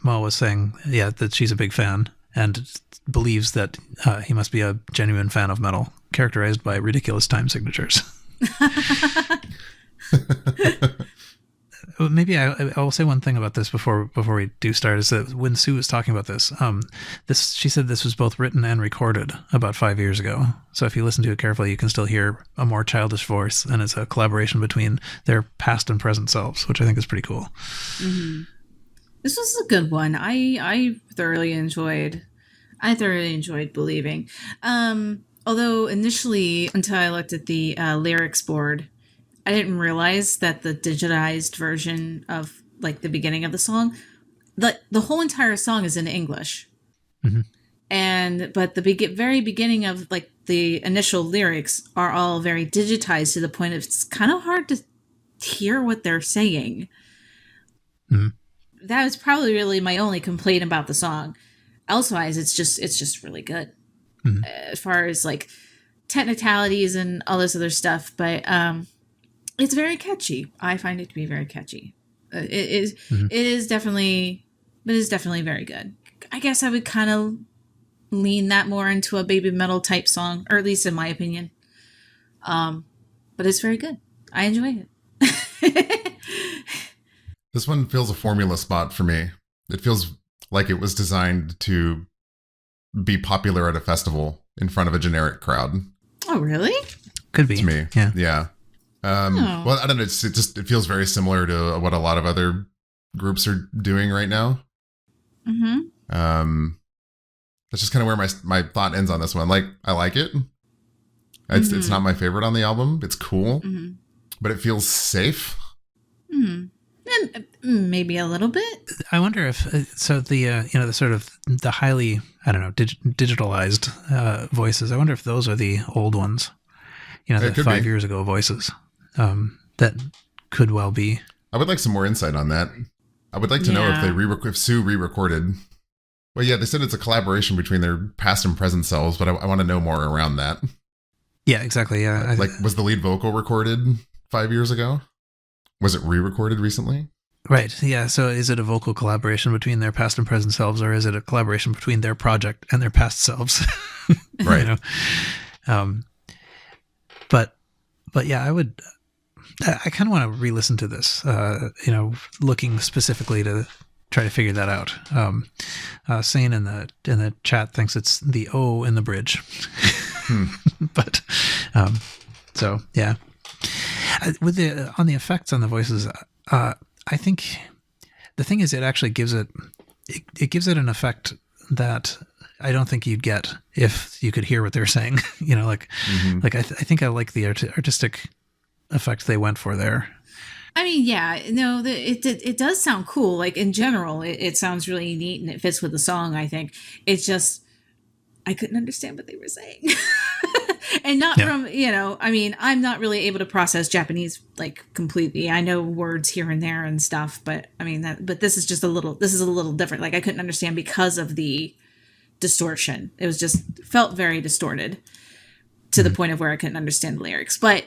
Mo was saying, that she's a big fan and believes that he must be a genuine fan of metal, characterized by ridiculous time signatures. maybe I will say one thing about this before we do start, is that when Sue was talking about this, she said this was both written and recorded about 5 years ago. So if you listen to it carefully, you can still hear a more childish voice, and it's a collaboration between their past and present selves, which I think is pretty cool. Mm-hmm. This was a good one. I thoroughly enjoyed Believing. Although initially, until I looked at the lyrics board, I didn't realize that the digitized version of like the beginning of the song, the whole entire song is in English. Mm-hmm. But the very beginning of like the initial lyrics are all very digitized to the point of it's kind of hard to hear what they're saying. Mm-hmm. That was probably really my only complaint about the song. Elsewise, it's just really good. Mm-hmm. As far as like technicalities and all this other stuff, but it's very catchy. I find it to be very catchy. It is. Mm-hmm. It is definitely very good. I guess I would kind of lean that more into a baby metal type song, or at least in my opinion. But it's very good. I enjoy it. This one feels a formula spot for me. It feels like it was designed to be popular at a festival in front of a generic crowd. Oh, really? Could be. To me. Yeah. Well, I don't know. It feels very similar to what a lot of other groups are doing right now. Mm-hmm. That's just kind of where my thought ends on this one. Like, I like it. It's not my favorite on the album. It's cool, but it feels safe. Mm-hmm. And maybe a little bit. I wonder if the sort of the highly, I don't know, digitalized voices. I wonder if those are the old ones. The 5 years ago voices. That could well be. I would like some more insight on that. I would like to know if Sue re-recorded. Well, yeah, they said it's a collaboration between their past and present selves, but I want to know more around that. Yeah, exactly. Yeah, was the lead vocal recorded 5 years ago? Was it re-recorded recently? Right. Yeah. So is it a vocal collaboration between their past and present selves, or is it a collaboration between their project and their past selves? Right. But yeah, I kind of want to re-listen to this, looking specifically to try to figure that out. Sane in the chat thinks it's the O in the bridge. But, so yeah. On the effects on the voices, I think the thing is, it actually gives it an effect that I don't think you'd get if you could hear what they're saying. I think I like the artistic effect they went for there. I mean, yeah, no, it does sound cool. Like in general, it sounds really neat and it fits with the song. I think it's just I couldn't understand what they were saying. And not from, I mean, I'm not really able to process Japanese like completely. I know words here and there and stuff, but I mean but this is a little different. Like I couldn't understand because of the distortion. It was just felt very distorted to the point of where I couldn't understand the lyrics. But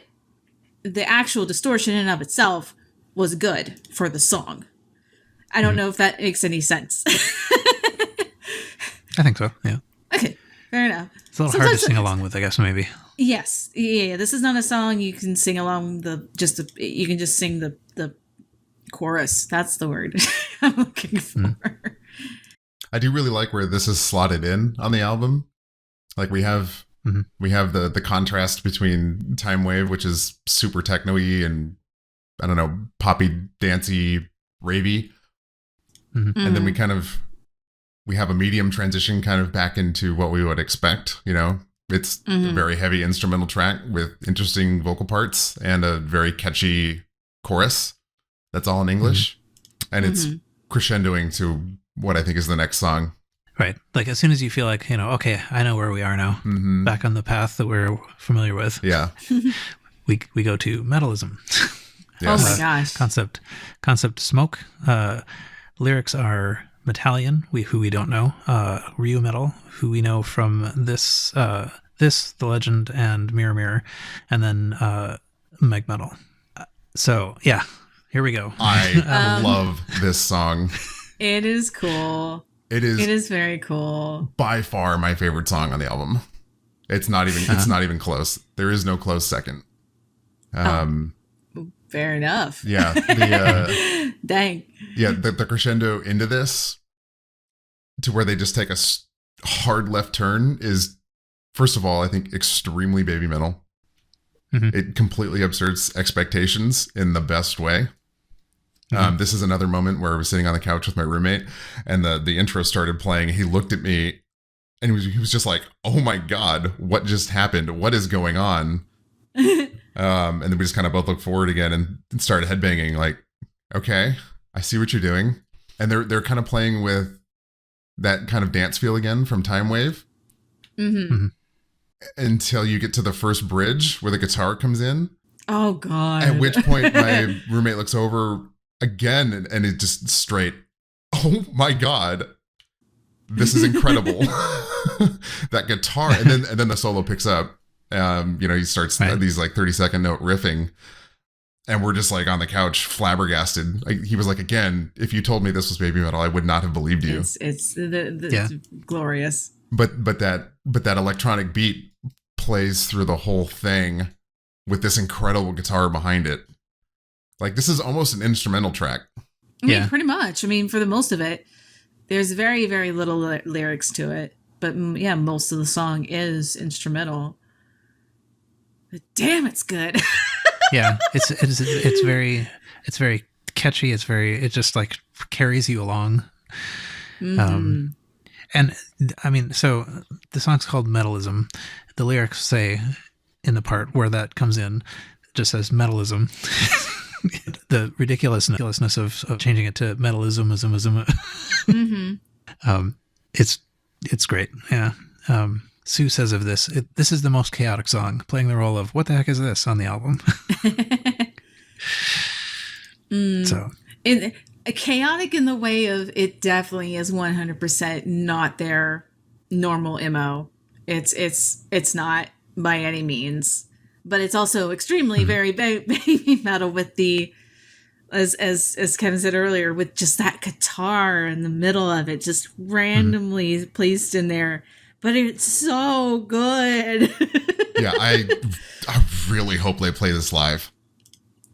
the actual distortion in and of itself was good for the song. I don't know if that makes any sense. I think so. Yeah. Okay. Fair enough. It's a little hard to sing along with, I guess, maybe. Yes. Yeah. This is not a song you can sing along you can just sing the chorus. That's the word I'm looking for. I do really like where this is slotted in on the album. Like we have the contrast between Time Wave, which is super techno-y and I don't know, poppy, dancey, ravey. And then we have a medium transition kind of back into what we would expect, It's a very heavy instrumental track with interesting vocal parts and a very catchy chorus that's all in English. And it's crescendoing to what I think is the next song. Right. Like as soon as you feel like, okay, I know where we are now, back on the path that we're familiar with. Yeah. we go to Metalism. Yes. Oh my gosh. Concept Smoke. Lyrics are Metallion, who we don't know. Ryu Metal, who we know from this, The Legend, and Mirror Mirror, and then Meg Metal. So yeah, here we go. I love this song. It is cool. It is very cool. By far my favorite song on the album. It's not even close. There is no close second. Fair enough. Yeah. The Dang. yeah, the crescendo into this to where they just take a hard left turn is, first of all, I think extremely baby metal. Mm-hmm. It completely upsets expectations in the best way. Mm-hmm. This is another moment where I was sitting on the couch with my roommate and the intro started playing. He looked at me and he was just like, "Oh my God, what just happened? What is going on?" And then we just kind of both looked forward again and started headbanging like, "Okay, I see what you're doing." And they're kind of playing with that kind of dance feel again from Time Wave. Mm-hmm. Mm-hmm. Until you get to the first bridge where the guitar comes in. Oh God. At which point my roommate looks over again and it just straight, "Oh my God, this is incredible." That guitar. And then the solo picks up. He starts these like 30-second note riffing. And we're just like on the couch flabbergasted. He was like, "Again, if you told me this was baby metal, I would not have believed you." It's glorious. But that electronic beat plays through the whole thing with this incredible guitar behind it. Like, this is almost an instrumental track. I mean, pretty much. I mean, for the most of it, there's very, very little lyrics to it. But yeah, most of the song is instrumental. But damn, it's good. Yeah, it's very catchy. It just like carries you along. Mm-hmm. And I mean, so the song's called Metalism. The lyrics say in the part where that comes in, it just says Metalism. The ridiculousness of changing it to Metalism. Mm-hmm. It's great. Yeah. Sue says of this, this is the most chaotic song, playing the role of what the heck is this on the album. So chaotic in the way of it definitely is 100% not their normal MO. It's not by any means, but it's also extremely very baby metal with the as Kevin said earlier, with just that guitar in the middle of it, just randomly placed in there. But it's so good. Yeah, I really hope they play this live.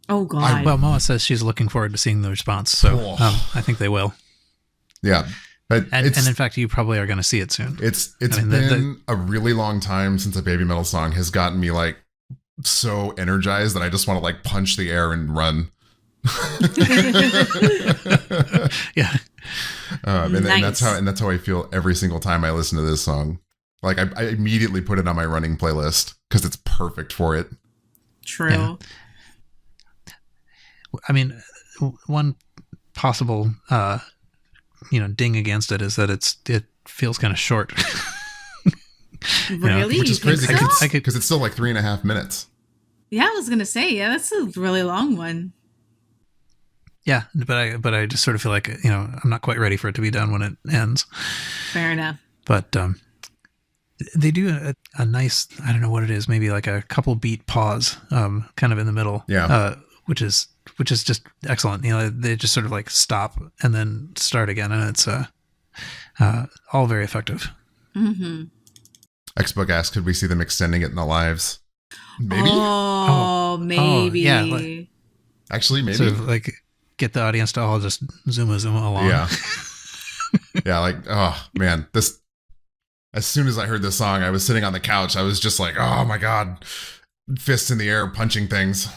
Oh God! Well, Moa says she's looking forward to seeing the response, so I think they will. Yeah, but and in fact, you probably are going to see it soon. It's been a really long time since a baby metal song has gotten me like so energized that I just want to like punch the air and run. Yeah. Nice. And that's how I feel every single time I listen to this song. Like I immediately put it on my running playlist because it's perfect for it. True. Yeah. I mean, one possible ding against it is that it feels kind of short. Really? Which is crazy so? because it's still like 3.5 minutes. Yeah, I was gonna say, that's a really long one. Yeah, but I just sort of feel like I'm not quite ready for it to be done when it ends. Fair enough. But they do a nice, I don't know what it is, maybe like a couple beat pause, kind of in the middle. Yeah. Which is just excellent. They just sort of like stop and then start again, and it's all very effective. Mm-hmm. Xbook asked, could we see them extending it in the lives? Maybe. Maybe. Yeah. Actually, maybe. Sort of like get the audience to all just zoom along. Yeah. Yeah, like, oh man, as soon as I heard this song, I was sitting on the couch. I was just like, oh my God, fists in the air, punching things.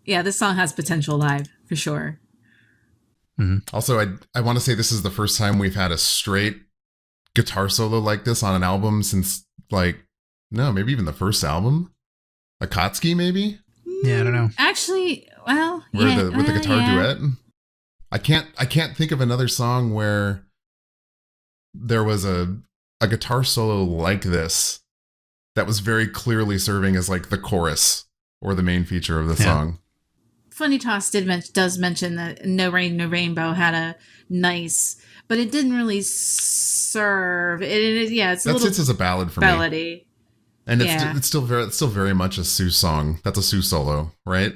Yeah, this song has potential live for sure. Mm-hmm. Also, I want to say this is the first time we've had a straight guitar solo like this on an album since maybe even the first album. Akatsuki, maybe? Yeah, I don't know. Actually, well, with the guitar duet. I can't think of another song where there was a guitar solo like this that was very clearly serving as like the chorus or the main feature of the song. Funny Toss does mention that No Rain, No Rainbow had a nice, but it didn't really serve. It's a little sits as a ballad for me. Ballady. And it's still very much a Sue song. That's a Sue solo, right?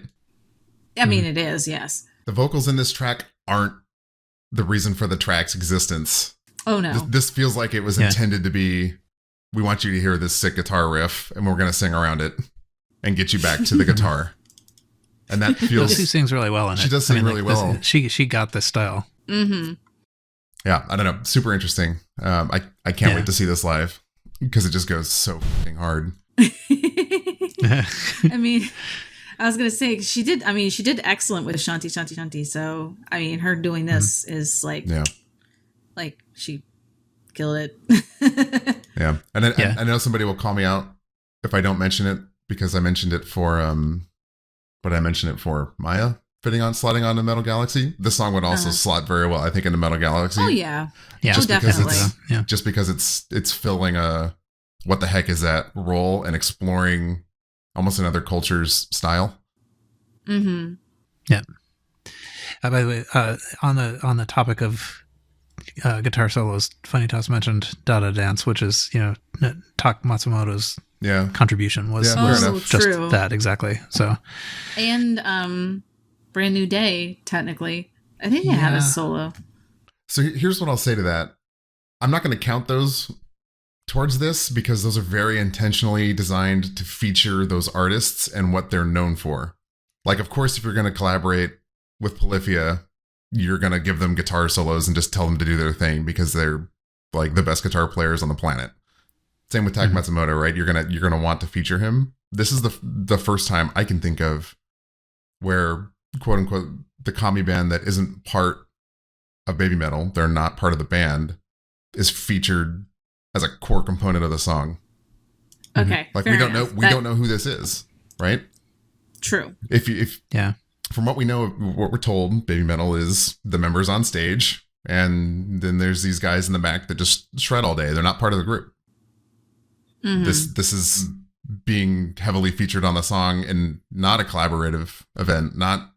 I mean, it is, yes. The vocals in this track aren't the reason for the track's existence. Oh no. This feels like it was intended to be, we want you to hear this sick guitar riff and we're going to sing around it and get you back to the guitar. And that feels... She sings really well in it. She does sing really well. She got this style. Mm-hmm. Yeah, I don't know. Super interesting. I can't wait to see this live because it just goes so fucking hard. I mean, I was gonna say she did excellent with Shanti Shanti Shanti. So I mean, her doing this is like she killed it. Yeah, and I know somebody will call me out if I don't mention it because I mentioned it for but I mentioned it for Maya sliding on the Metal Galaxy. This song would also slot very well, I think, in the Metal Galaxy. Oh yeah, definitely. Yeah, just because it's filling a what the heck is that role and exploring almost another culture's style. Mm-hmm. Yeah. By the way, on the topic of guitar solos, Funny Toss mentioned Dada Dance, which is Tak Matsumoto's contribution was just true. that exactly. So and Brand New Day, technically, I think they had a solo. So here's what I'll say to that: I'm not going to count those towards this because those are very intentionally designed to feature those artists and what they're known for. Like, of course, if you're going to collaborate with Polyphia, you're going to give them guitar solos and just tell them to do their thing because they're like the best guitar players on the planet. Same with Tak Matsumoto, right? You're going to want to feature him. This is the first time I can think of where, quote unquote, the Kami band that isn't part of Baby Metal, they're not part of the band, is featured as a core component of the song. Okay. Like we don't know who this is, right? True. If from what we know, what we're told, Baby Metal is the members on stage, and then there's these guys in the back that just shred all day. They're not part of the group. Mm-hmm. This is being heavily featured on the song and not a collaborative event, not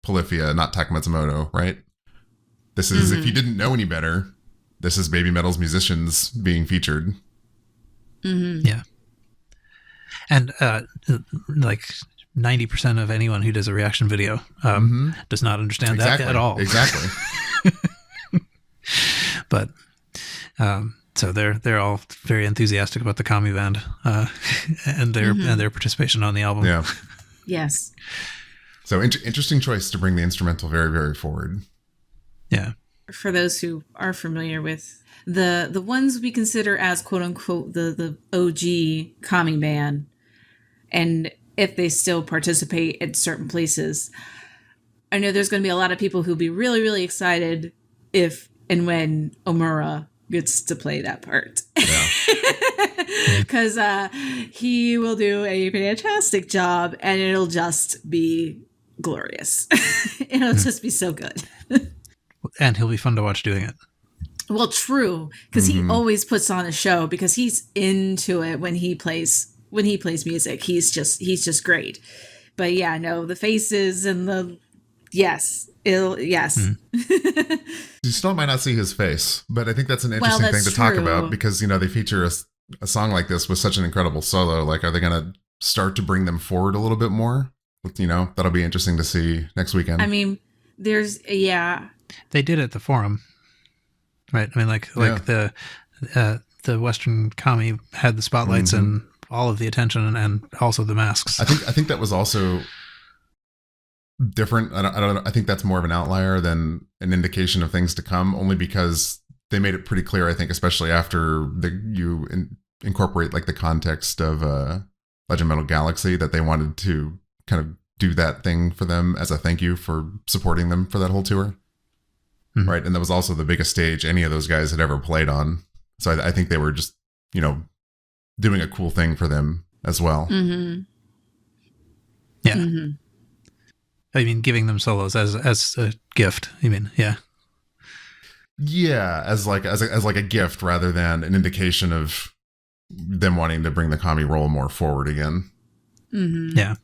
Polyphia, not Tak Matsumoto, right? This is, if you didn't know any better, this is Baby Metal's musicians being featured. Mm-hmm. Yeah. And like 90% of anyone who does a reaction video does not understand that at all. Exactly. But so they're all very enthusiastic about the Kami band and their participation on the album. Yeah. Yes. So interesting choice to bring the instrumental very, very forward. Yeah. For those who are familiar with the ones we consider as quote unquote the OG Kami band, and if they still participate in certain places, I know there's going to be a lot of people who'll be really, really excited if and when Omura gets to play that part. Because he will do a fantastic job and it'll just be glorious. It'll just be so good. And he'll be fun to watch doing it. Well, true, because he always puts on a show because he's into it when he plays music. He's just great. But yeah, no, the faces and the yes. You still might not see his face, but I think that's an interesting thing to talk about because they feature a song like this with such an incredible solo. Like, are they going to start to bring them forward a little bit more? That'll be interesting to see next weekend. I mean, they did at the forum, right? I mean, like the Western Kami had the spotlights and all of the attention and also the masks. I think that was also different. I don't know. I think that's more of an outlier than an indication of things to come, only because they made it pretty clear, I think, especially after you incorporate like the context of Legend Metal Galaxy, that they wanted to kind of do that thing for them as a thank you for supporting them for that whole tour. Mm-hmm. Right. And that was also the biggest stage any of those guys had ever played on. So I think they were just, doing a cool thing for them as well. Mm-hmm. Yeah. Mm-hmm. I mean, giving them solos as a gift. You mean, yeah. Yeah, as like a gift rather than an indication of them wanting to bring the Kami role more forward again. Mm-hmm. Yeah.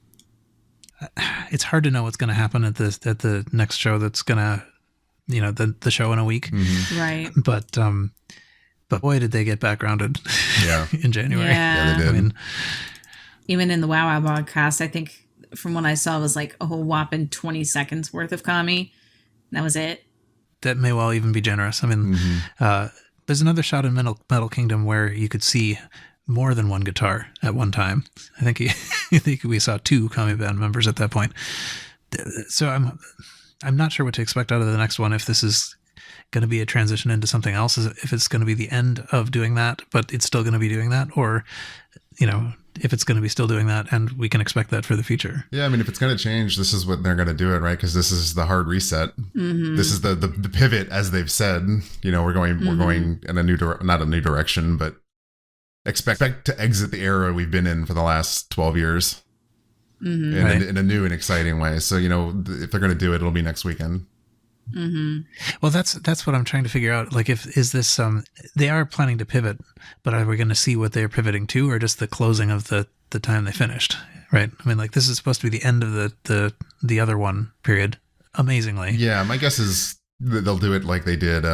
It's hard to know what's going to happen at the next show. That's going to, the show in a week. Mm-hmm. Right. But boy, did they get backgrounded. Yeah. In January. Yeah, they did. I mean, even in the WOWOW podcast, I think from what I saw was like a whole whopping 20 seconds worth of Kami. That was it. That may well even be generous. I mean, there's another shot in Metal Kingdom where you could see more than one guitar at one time. I think we saw two Kami band members at that point. So I'm not sure what to expect out of the next one. If this is going to be a transition into something else, if it's going to be the end of doing that, but it's still going to be doing that, or if it's going to be still doing that, and we can expect that for the future. Yeah, I mean, if it's going to change, this is what they're going to do it, right? Because this is the hard reset. Mm-hmm. This is the pivot, as they've said. We're going in a not a new direction, but expect to exit the era we've been in for the last 12 years in a new and exciting way. So if they're going to do it, it'll be next weekend. Mm-hmm. Well, that's what I'm trying to figure out. Like, is this they are planning to pivot, but are we going to see what they're pivoting to, or just the closing of the time they finished? Right. I mean, like, this is supposed to be the end of the other one period. Amazingly. Yeah, my guess is that they'll do it like they did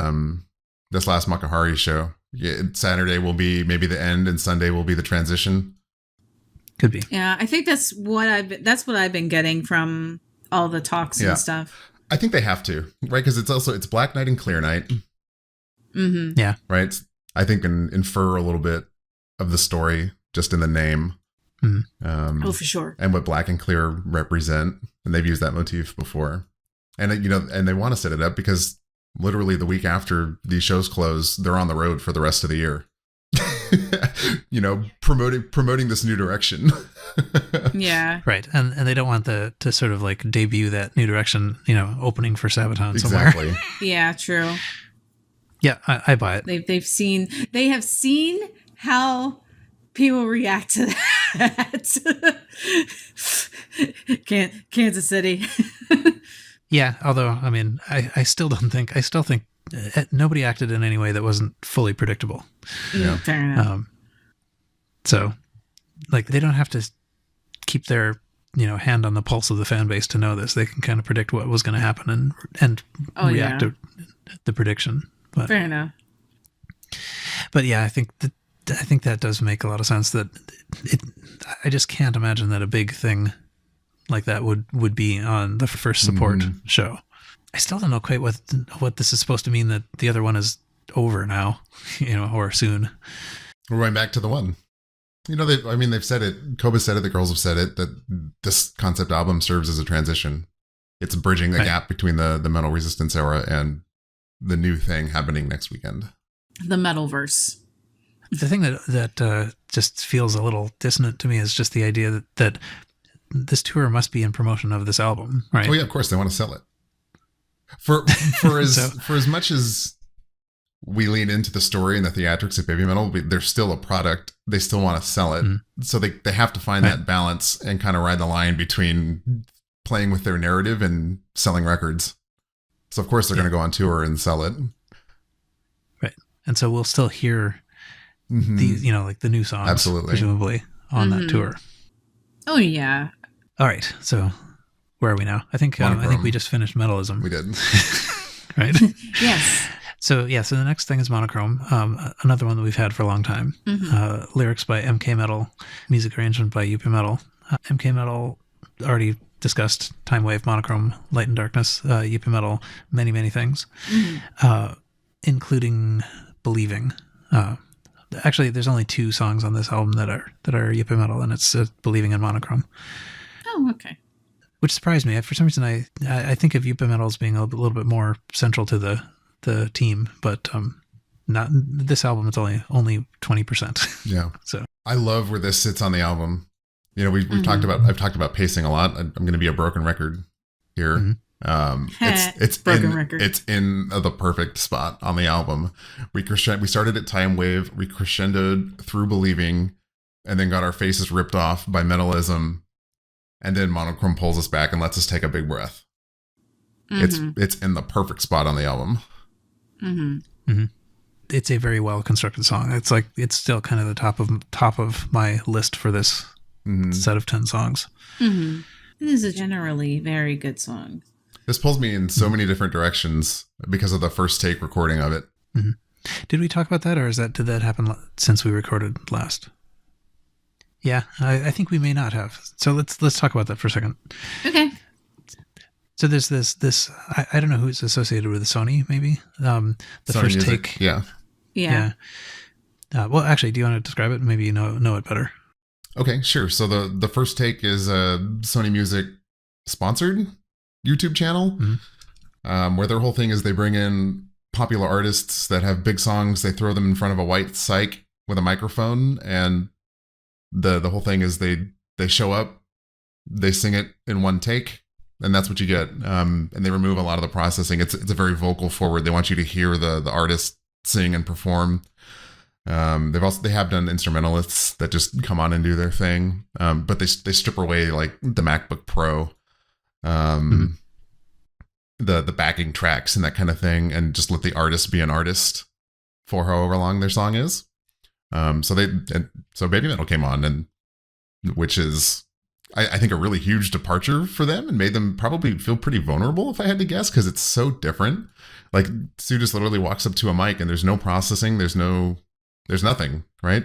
this last Makahari show. Yeah, Saturday will be maybe the end, and Sunday will be the transition. Could be. Yeah, I think that's what I've been getting from all the talks and stuff. I think they have to, right? Because it's Black Night and Clear Night. Mm-hmm. Yeah. Right. I think infer a little bit of the story just in the name. Mm-hmm. For sure. And what black and clear represent, and they've used that motif before. And and they want to set it up because literally the week after these shows close, they're on the road for the rest of the year. Promoting this new direction. Yeah. Right. And they don't want to sort of like debut that new direction, opening for Sabaton somewhere. Exactly. Yeah, true. Yeah, I buy it. They have seen how people react to that. Kansas City. Yeah, although I mean, I still think nobody acted in any way that wasn't fully predictable. Yeah. Fair enough. So, like, they don't have to keep their hand on the pulse of the fan base to know this. They can kind of predict what was going to happen and react to the prediction. But, fair enough. But yeah, I think that does make a lot of sense. That I just can't imagine that a big thing like that would be on the first support show. I still don't know quite what this is supposed to mean, that the other one is over now, or soon. We're going back to the one. They've said it. Koba said it. The girls have said it. That this concept album serves as a transition. It's bridging the gap between the Metal Resistance era and the new thing happening next weekend. The Metalverse. The thing that just feels a little dissonant to me is just the idea that this tour must be in promotion of this album, right? Oh yeah, of course they want to sell it. For as much as we lean into the story and the theatrics of Baby Metal, they're still a product. They still want to sell it. Mm-hmm. So they have to find that balance and kind of ride the line between playing with their narrative and selling records. So of course they're going to go on tour and sell it. Right. And so we'll still hear these, like the new songs, absolutely, presumably on that tour. Oh yeah. All right. So where are we now? I think we just finished Metalism. We did. Right? Yes. So the next thing is Monochrome, another one that we've had for a long time. Mm-hmm. Lyrics by MK Metal, music arrangement by UP Metal. MK Metal, already discussed, Time Wave, Monochrome, Light and Darkness, UP Metal, many, many things, including Believing. Actually, there's only 2 songs on this album that are UP Metal, and it's Believing and Monochrome. Oh, okay. Which surprised me. For some reason, I think of UP Metal as being a little bit more central to the team, but not this album. It's only 20%. Yeah. So I love where this sits on the album. We've talked about. I've talked about pacing a lot. I'm going to be a broken record here. Mm-hmm. It's in the perfect spot on the album. We started at Time Wave, we crescendoed through Believing, and then got our faces ripped off by Metalism, and then Monochrome pulls us back and lets us take a big breath. It's in the perfect spot on the album. It's a very well constructed song. It's still kind of the top of my list for this set of 10 songs. It is a generally very good song. This pulls me in so many different directions because of the first take recording of it. Mm-hmm. Did we talk about that, or did that happen since we recorded last? Yeah, I think we may not have. So let's talk about that for a second. Okay. So there's this I don't know who's associated with Sony, maybe the Sony first Music. take. Yeah. Well, actually, do you want to describe it? Maybe you know it better. Okay, sure. So the first take is Sony Music sponsored. YouTube channel, where their whole thing is they bring in popular artists that have big songs. They throw them in front of a white psych with a microphone, and the whole thing is they show up, they sing it in one take, and that's what you get. And they remove a lot of the processing. It's a very vocal forward. They want you to hear the artist sing and perform. They have done instrumentalists that just come on and do their thing, but they strip away like the MacBook Pro, the backing tracks and that kind of thing, and just let the artist be an artist for however long their song is. So BABYMETAL came on, and which is I think a really huge departure for them, and made them probably feel pretty vulnerable, if I had to guess, because it's so different. Like Sue just literally walks up to a mic and there's no processing, there's nothing, right?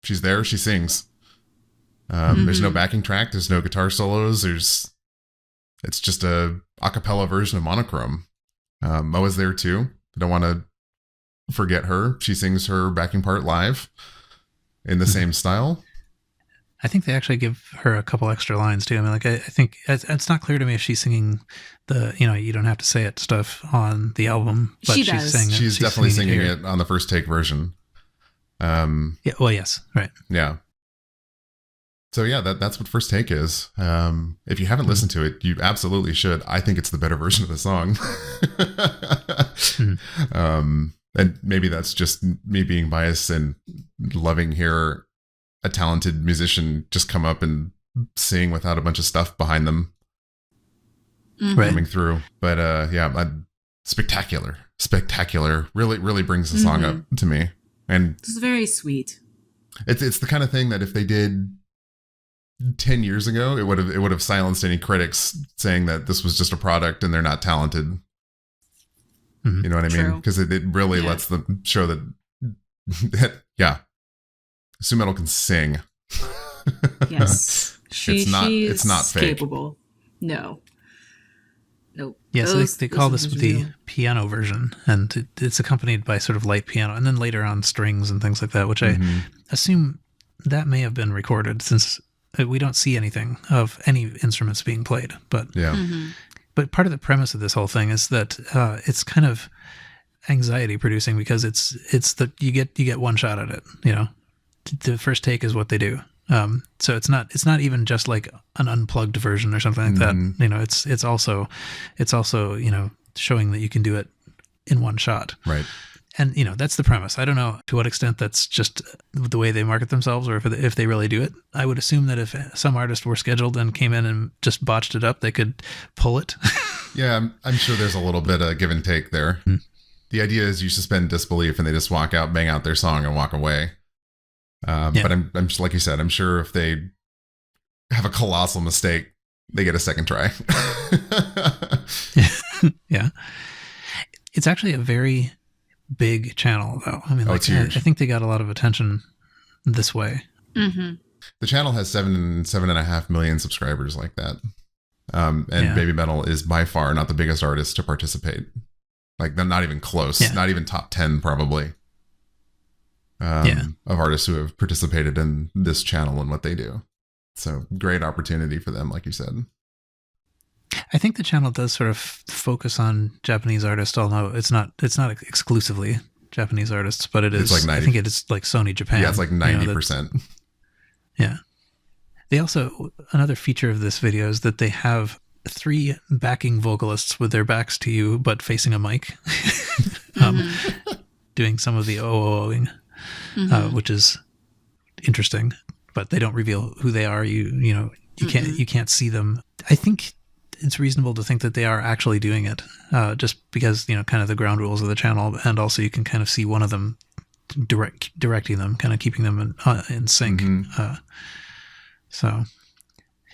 She's there, she sings. There's no backing track, there's no guitar solos, it's just a acapella version of Monochrome. Mo is there too. I don't want to forget her. She sings her backing part live in the same style. I think they actually give her a couple extra lines too. I mean, like I think it's not clear to me if she's singing the you don't have to say it stuff on the album, but she does. She's definitely singing it on the first take version. Yeah. Well, yes. Right. Yeah. So yeah, that's what First Take is. If you haven't listened to it, you absolutely should. I think it's the better version of the song. And maybe that's just me being biased and loving hear a talented musician just come up and sing without a bunch of stuff behind them coming through. But spectacular. Really brings the song up to me. And it's very sweet. It's the kind of thing that if they did 10 years ago, it would have silenced any critics saying that this was just a product and they're not talented. You know what I mean? Because it really lets them show that Sue Metal can sing. Yes. It's not fake. Capable. No. Nope. Yeah, so they call this the piano version, and it's accompanied by sort of light piano, and then later on strings and things like that, which I assume that may have been recorded, since we don't see anything of any instruments being played. But but part of the premise of this whole thing is that it's kind of anxiety producing, because it's that you get one shot at it. The first take is what they do. So it's not even just like an unplugged version or something like that. It's also showing that you can do it in one shot. Right. And that's the premise. I don't know to what extent that's just the way they market themselves, or if they really do it. I would assume that if some artist were scheduled and came in and just botched it up, they could pull it. Yeah, I'm sure there's a little bit of give and take there. The idea is you suspend disbelief and they just walk out, bang out their song, and walk away. But I'm just, like you said, I'm sure if they have a colossal mistake, they get a second try. Yeah. It's actually a very big channel, though. I mean, it's huge. I think they got a lot of attention this way. The channel has 7.5 million subscribers like that. And BABYMETAL is by far not the biggest artist to participate. Like, they're not even close. Not even top 10, probably. Of artists who have participated in this channel and what they do. So great opportunity for them, like you said. I think the channel does sort of focus on Japanese artists, although it's not exclusively Japanese artists, but it is. It's like 90, I think it is like Sony Japan. Yeah, it's like 90%. Yeah. They also, another feature of this video is that they have 3 backing vocalists with their backs to you, but facing a mic, doing some of the WOWOWing, which is interesting. But they don't reveal who they are. You can't see them. I think it's reasonable to think that they are actually doing it, just because kind of the ground rules of the channel, and also you can kind of see one of them directing them, kind of keeping them in sync. So,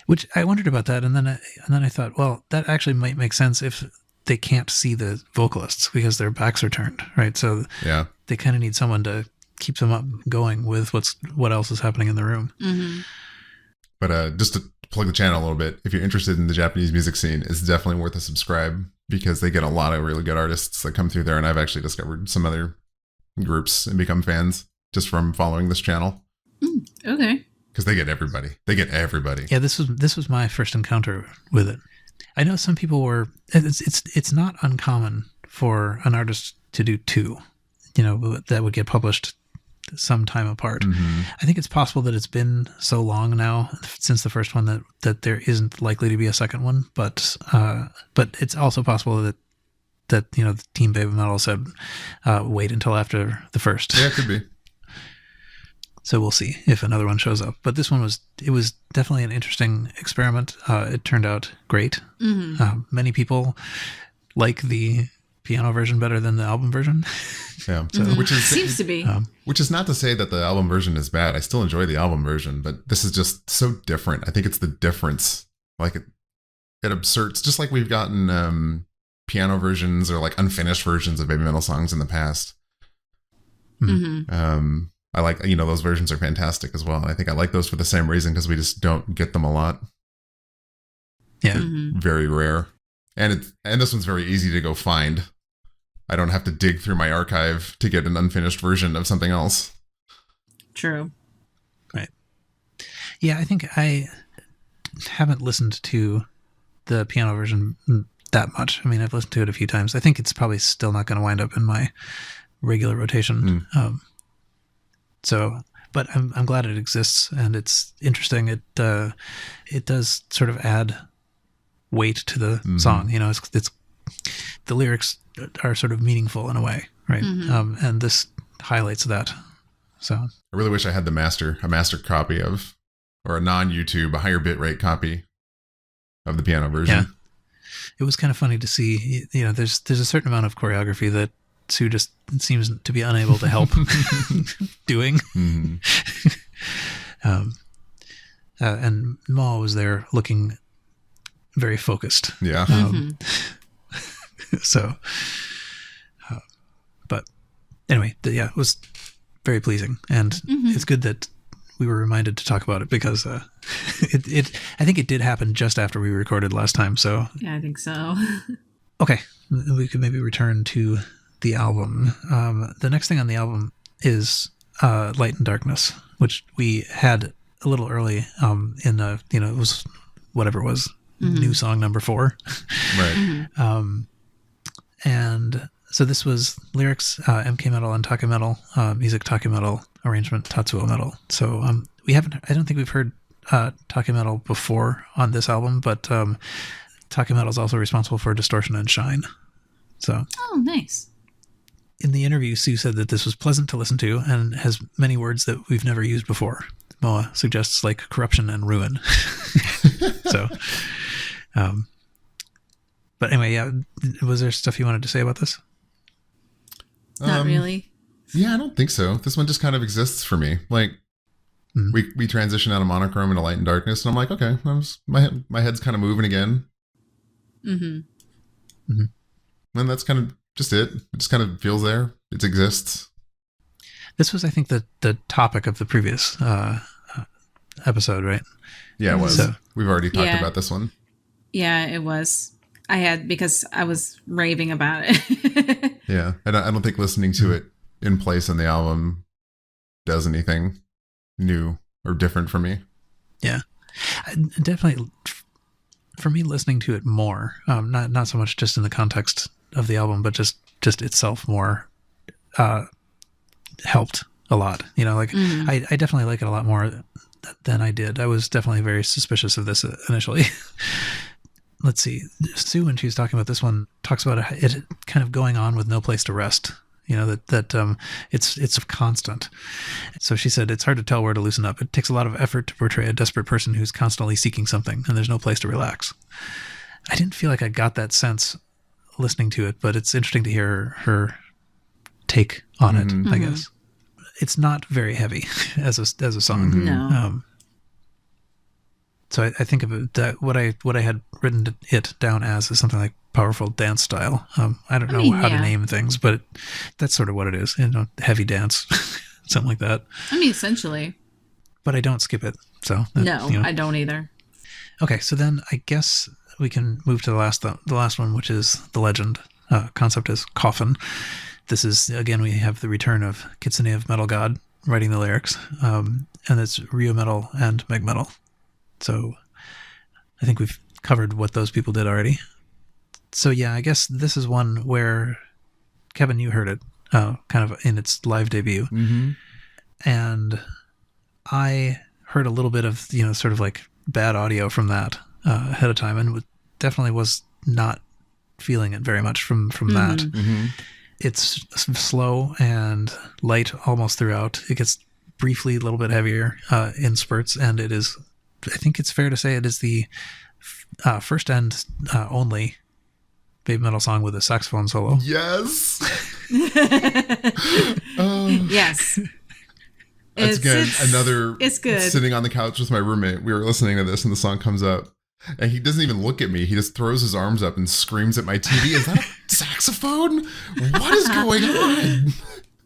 which I wondered about that, and then I thought, well, that actually might make sense if they can't see the vocalists because their backs are turned, right? So they kind of need someone to keep them up going with what else is happening in the room. But just to plug the channel a little bit, if you're interested in the Japanese music scene, it's definitely worth a subscribe, because they get a lot of really good artists that come through there, and I've actually discovered some other groups and become fans just from following this channel. Okay. Because they get everybody. Yeah, this was my first encounter with it. I know some people were. It's not uncommon for an artist to do two, that would get published some time apart. Mm-hmm. I think it's possible that it's been so long now since the first one that there isn't likely to be a second one. But it's also possible that the Team Baby Metal said wait until after the first. Yeah, it could be. So we'll see if another one shows up. But this one was definitely an interesting experiment. It turned out great. Mm-hmm. Many people like the piano version better than the album version. Yeah, Mm-hmm. which seems to be. Which is not to say that the album version is bad. I still enjoy the album version, but this is just so different. I think it's the difference. Like it absurds, just like we've gotten piano versions or like unfinished versions of Baby Metal songs in the past. Mm-hmm. I like, those versions are fantastic as well. And I think I like those for the same reason, because we just don't get them a lot. Yeah. Mm-hmm. Very rare. And this one's very easy to go find. I don't have to dig through my archive to get an unfinished version of something else. True. Right. Yeah, I think I haven't listened to the piano version that much. I mean, I've listened to it a few times. I think it's probably still not going to wind up in my regular rotation. But I'm glad it exists, and it's interesting. It does sort of add weight to the song. It's the lyrics are sort of meaningful in a way, right? Mm-hmm. And this highlights that. So I really wish I had a master copy of, or a non-YouTube, a higher bitrate copy of the piano version. Yeah. It was kind of funny to see, there's a certain amount of choreography that Sue just seems to be unable to help doing. Mm-hmm. And Ma was there looking very focused. Yeah. So, but anyway, it was very pleasing, and it's good that we were reminded to talk about it, because I think it did happen just after we recorded last time. So Yeah, I think so. okay, we could maybe return to the album. The next thing on the album is Light and Darkness, which we had a little early in it was whatever it was, new song number 4. Right. And so this was lyrics, MK Metal and Take Metal, music Take Metal, arrangement Tatsuo Metal. So I don't think we've heard Take Metal before on this album, but Take Metal is also responsible for Distortion and Shine. So Oh, nice. in the interview, Sue said that this was pleasant to listen to and has many words that we've never used before. Moa suggests like corruption and ruin. So, but anyway, yeah. Was there stuff you wanted to say about this? Not really. Yeah, I don't think so. This one just kind of exists for me. Like, we transition out of Monochrome into Light and Darkness, and I'm like, okay, my head's kind of moving again. Mm-hmm. And that's kind of just it. It just kind of feels there. It exists. This was, I think, the topic of the previous episode, right? Yeah, it was. So, we've already talked about this one. Yeah, it was. Because I was raving about it. Yeah, I don't think listening to it in place on the album does anything new or different for me. Yeah, definitely. For me, listening to it more, not so much just in the context of the album, but just itself more, helped a lot. I definitely like it a lot more than I did. I was definitely very suspicious of this initially. Let's see. Sue, when she was talking about this one, talks about it kind of going on with no place to rest. That it's constant. So she said it's hard to tell where to loosen up. It takes a lot of effort to portray a desperate person who's constantly seeking something, and there's no place to relax. I didn't feel like I got that sense listening to it, but it's interesting to hear her take on it. I guess it's not very heavy as a song. No. So I think of it that what I had written it down as is something like powerful dance style. I don't know how to name things, but that's sort of what it is. Heavy dance, something like that. Essentially. But I don't skip it. So I don't either. Okay, so then I guess we can move to the last one, which is The Legend. Concept is Coffin. This is, again, we have the return of Kitsune of Metal God writing the lyrics, and it's Ryo Metal and Meg Metal. So I think we've covered what those people did already. So yeah, I guess this is one where, Kevin, you heard it kind of in its live debut. Mm-hmm. And I heard a little bit of, sort of like bad audio from that ahead of time, and definitely was not feeling it very much from that. Mm-hmm. It's slow and light almost throughout. It gets briefly a little bit heavier in spurts, and it is, I think it's fair to say, it is the first and only Baby Metal song with a saxophone solo. Yes. Yes. That's another. It's good. Sitting on the couch with my roommate, we were listening to this, and the song comes up, and he doesn't even look at me. He just throws his arms up and screams at my TV. Is that a saxophone? What is going on?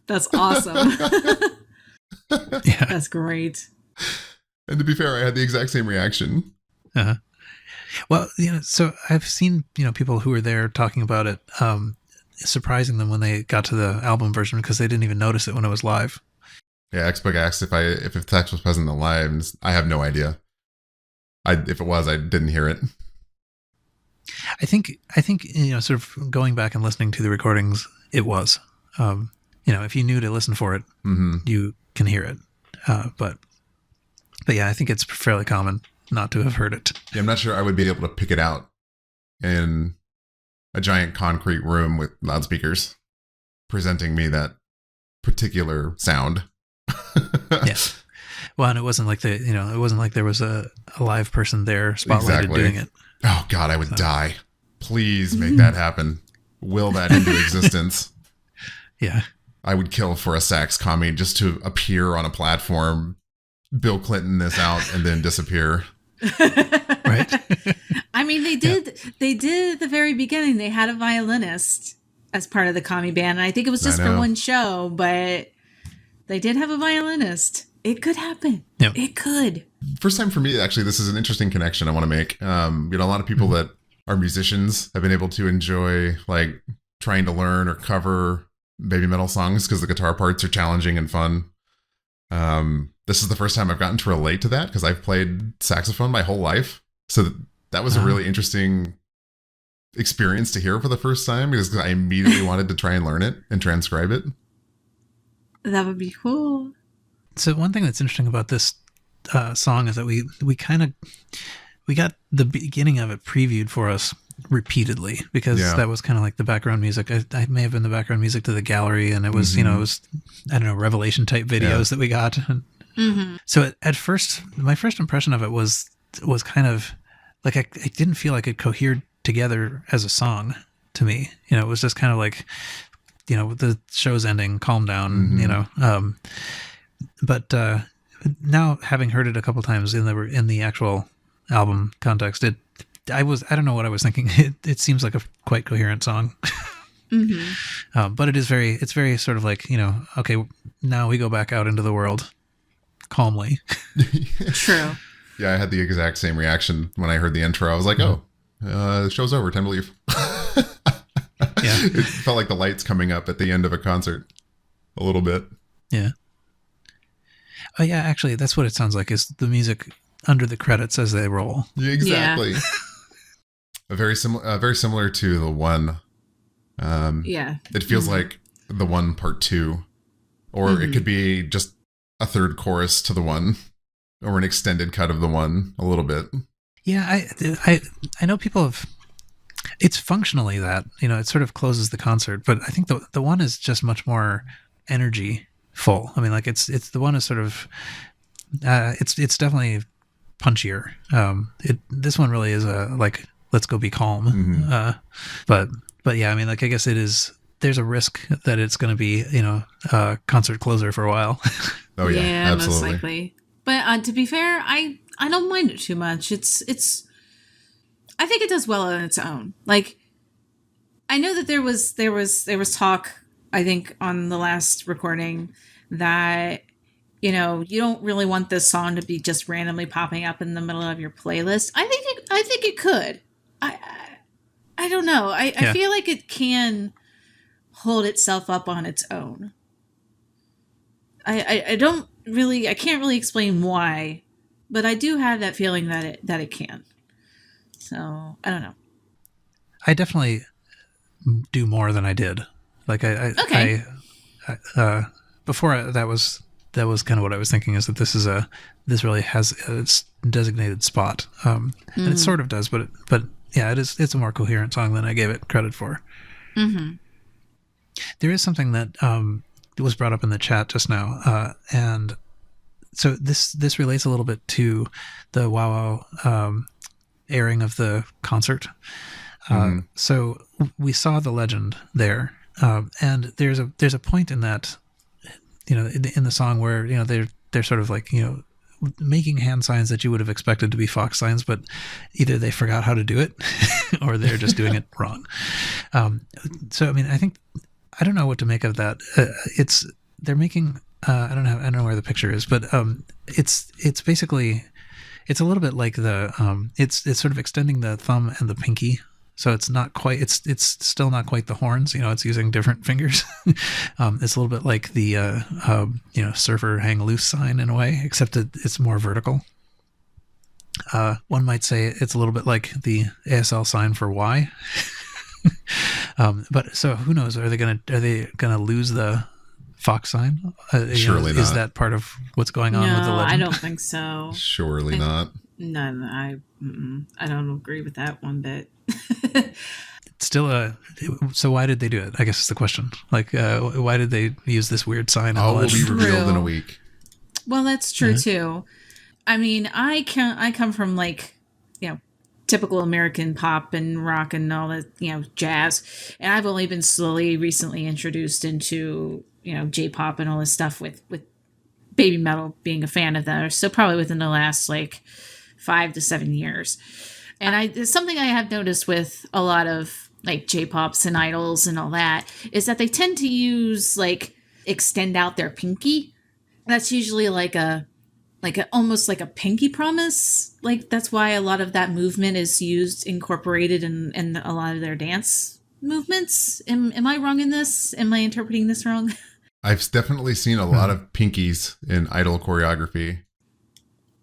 That's awesome. Yeah. That's great. And to be fair, I had the exact same reaction. Uh-huh. Well, so I've seen, people who were there talking about it, surprising them when they got to the album version because they didn't even notice it when it was live. Yeah, Xbox asked if text was present in the live, and I have no idea. If it was, I didn't hear it. I think sort of going back and listening to the recordings, it was. If you knew to listen for it, mm-hmm. you can hear it. But yeah, I think it's fairly common not to have heard it. Yeah, I'm not sure I would be able to pick it out in a giant concrete room with loudspeakers presenting me that particular sound. Yeah. Well, and it wasn't like it wasn't like there was a live person there spotlighted Exactly. doing it. Oh God, I would die. Please make that happen. Will that into existence. Yeah. I would kill for a sax commie just to appear on a platform, Bill Clinton this out, and then disappear. Right. I mean, they did at the very beginning. They had a violinist as part of the commie band, and I think it was just for one show, but they did have a violinist. It could happen. Yep. It could. First time for me, actually, this is an interesting connection I want to make. A lot of people that are musicians have been able to enjoy like trying to learn or cover baby metal songs because the guitar parts are challenging and fun. This is the first time I've gotten to relate to that because I've played saxophone my whole life. So that was a really interesting experience to hear for the first time because I immediately wanted to try and learn it and transcribe it. That would be cool. So one thing that's interesting about this song is that we got the beginning of it previewed for us repeatedly because that was kind of like the background music. I may have been the background music to the gallery, and it was it was, I don't know, Revelation type videos that we got. Mm-hmm. So at first, my first impression of it was kind of like I didn't feel like it cohered together as a song to me. It was just kind of like, the show's ending, calm down, But now, having heard it a couple times in the actual album context, I don't know what I was thinking. It seems like a quite coherent song, but it's very sort of like okay, now we go back out into the world calmly. True. Yeah, I had the exact same reaction when I heard the intro. I was like, "Oh, the show's over. Time to leave." Yeah, it felt like the lights coming up at the end of a concert, a little bit. Yeah. Oh yeah, actually, that's what it sounds like. Is the music under the credits as they roll? Yeah, exactly. Yeah. Very similar to the one. It feels like the one part 2, or it could be just a third chorus to the one, or an extended cut of the one a little bit. Yeah, I know people have. It's functionally that it sort of closes the concert, but I think the one is just much more energy full. I mean, like it's the one is sort of it's definitely punchier. This one really is like let's go be calm. But yeah, I mean, like I guess it is. There's a risk that it's going to be a concert closer for a while. Oh yeah, absolutely. Most likely. But to be fair, I don't mind it too much. It's I think it does well on its own. Like I know that there was talk, I think, on the last recording that you don't really want this song to be just randomly popping up in the middle of your playlist. I think it could. I don't know. I feel like it can hold itself up on its own. I can't really explain why, but I do have that feeling that it can. So I don't know. I definitely do more than I did. Like Okay. Before that was kind of what I was thinking, is that this really has its designated spot, and it sort of does, but yeah, it's a more coherent song than I gave it credit for. Mm-hmm. There is something that was brought up in the chat just now, and so this relates a little bit to the WOWOW airing of the concert. So we saw the legend there, and there's a point in that, in the song where they're sort of like making hand signs that you would have expected to be fox signs, but either they forgot how to do it or they're just doing it wrong. So I mean, I don't know what to make of that. They're making I don't know where the picture is, but it's basically, it's a little bit like it's sort of extending the thumb and the pinky. So it's not quite, it's still not quite the horns, it's using different fingers. It's a little bit like the, surfer hang loose sign in a way, except that it's more vertical. One might say it's a little bit like the ASL sign for Y. But so who knows? Are they gonna lose the fox sign? Surely not. Is that part of what's going on with the legend? I don't think so. Surely not. No, I don't agree with that one bit. Still, so why did they do it? I guess is the question. Like, why did they use this weird sign? All will be revealed in a week. Well, that's true too. I mean, I come from typical American pop and rock and all that, jazz, and I've only been slowly recently introduced into J-pop and all this stuff with baby metal, being a fan of that. So probably within the last 5 to 7 years. And it's something I have noticed with a lot of J-pops and idols and all that, is that they tend to use extend out their pinky. That's usually almost like a pinky promise. That's why a lot of that movement is incorporated in a lot of their dance movements. Am I wrong in this? Am I interpreting this wrong? I've definitely seen a lot of pinkies in idol choreography.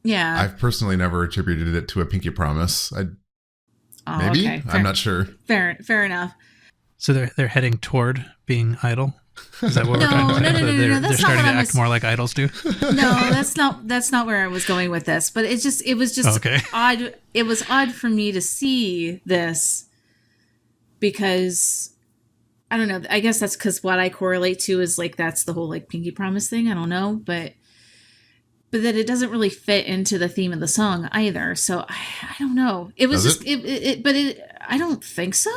Yeah. I've personally never attributed it to a pinky promise. Maybe? Okay. I'm not sure. Fair enough. So they're heading toward being idol? Is that what we're trying to say? No. They're starting to act more like idols do? No, that's not where I was going with this. But it was just odd. It was odd for me to see this because I don't know. I guess that's because what I correlate to is that's the whole pinky promise thing. I don't know, but that it doesn't really fit into the theme of the song either. So I don't know. It was I don't think so.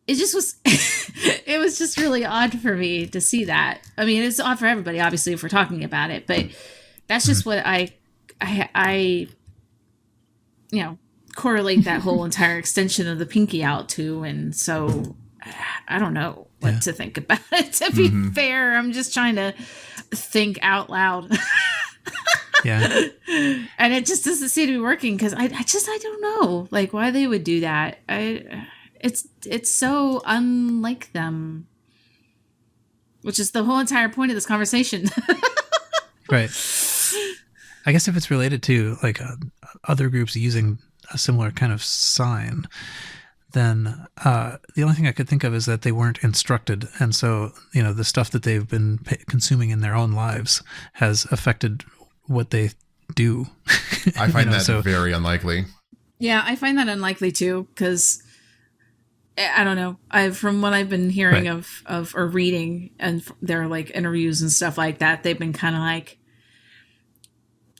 It just was, it was just really odd for me to see that. I mean, it's odd for everybody, obviously, if we're talking about it, but that's just what I correlate that whole entire extension of the pinky out to. And so I don't know what to think about it, to be fair. I'm just trying to think out loud. Yeah. And it just doesn't seem to be working because I don't know why they would do that. It's so unlike them, which is the whole entire point of this conversation. Right. I guess if it's related to other groups using a similar kind of sign, then the only thing I could think of is that they weren't instructed. And so, the stuff that they've been consuming in their own lives has affected what they do. I find that very unlikely. Yeah, I find that unlikely too, because I don't know. From what I've been hearing of or reading and their interviews and stuff like that, they've been kind of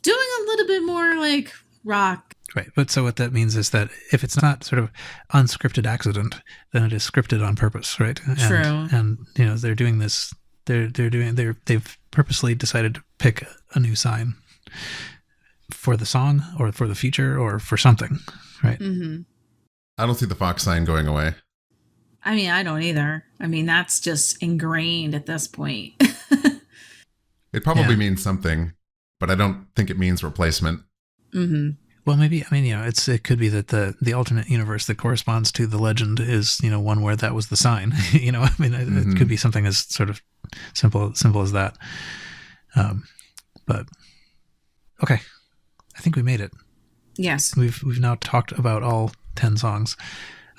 doing a little bit more rock. Right. But so what that means is that if it's not sort of unscripted accident, then it is scripted on purpose, right? True. And they're doing this. They've purposely decided to pick a new sign for the song or for the feature or for something, right? Mm-hmm. I don't see the fox sign going away. I mean, I don't either. I mean, that's just ingrained at this point. It probably means something, but I don't think it means replacement. Mm-hmm. Well, maybe, it could be that the alternate universe that corresponds to the legend is, one where that was the sign. It could be something as sort of simple as that. But okay, I think we made it. Yes. We've now talked about all 10 songs.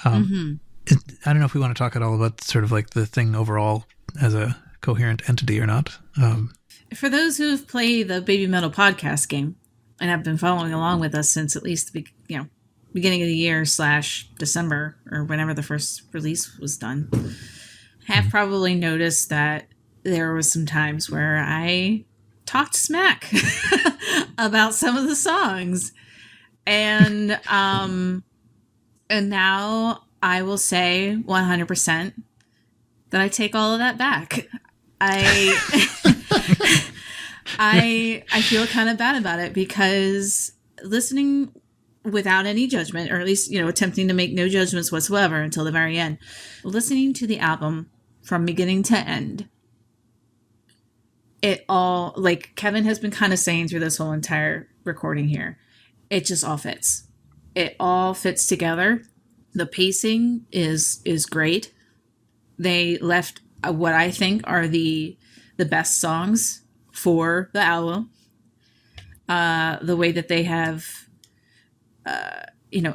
I don't know if we want to talk at all about sort of like the thing overall as a coherent entity or not. For those who've played the Baby Metal podcast game and have been following along with us since at least the beginning of the year / December or whenever the first release was done, have probably noticed that there was some times where I talked smack about some of the songs, and now I will say 100% that I take all of that back. I feel kind of bad about it because listening without any judgment, or at least, attempting to make no judgments whatsoever until the very end, listening to the album from beginning to end, it all, like Kevin has been kind of saying through this whole entire recording here, it just all fits. It all fits together. The pacing is great. They left what I think are the best songs for the album. The way that they have,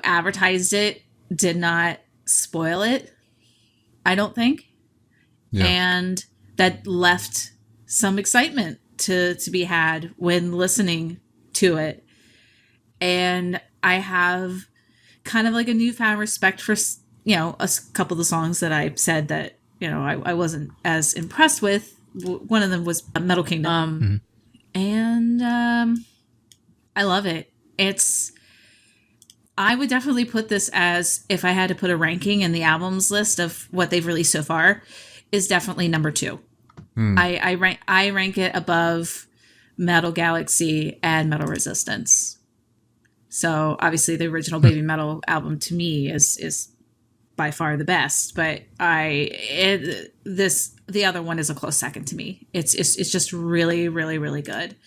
advertised it did not spoil it, I don't think. Yeah. And that left some excitement to be had when listening to it. And I have kind of like a newfound respect for, a couple of the songs that I said that, I wasn't as impressed with. One of them was Metal Kingdom. And I love it. I would definitely put this as, if I had to put a ranking in the albums list of what they've released so far, is definitely number 2. I rank it above Metal Galaxy and Metal Resistance. So obviously the original Baby Metal album to me is by far the best, but the other one is a close second to me. It's just really, really, really good.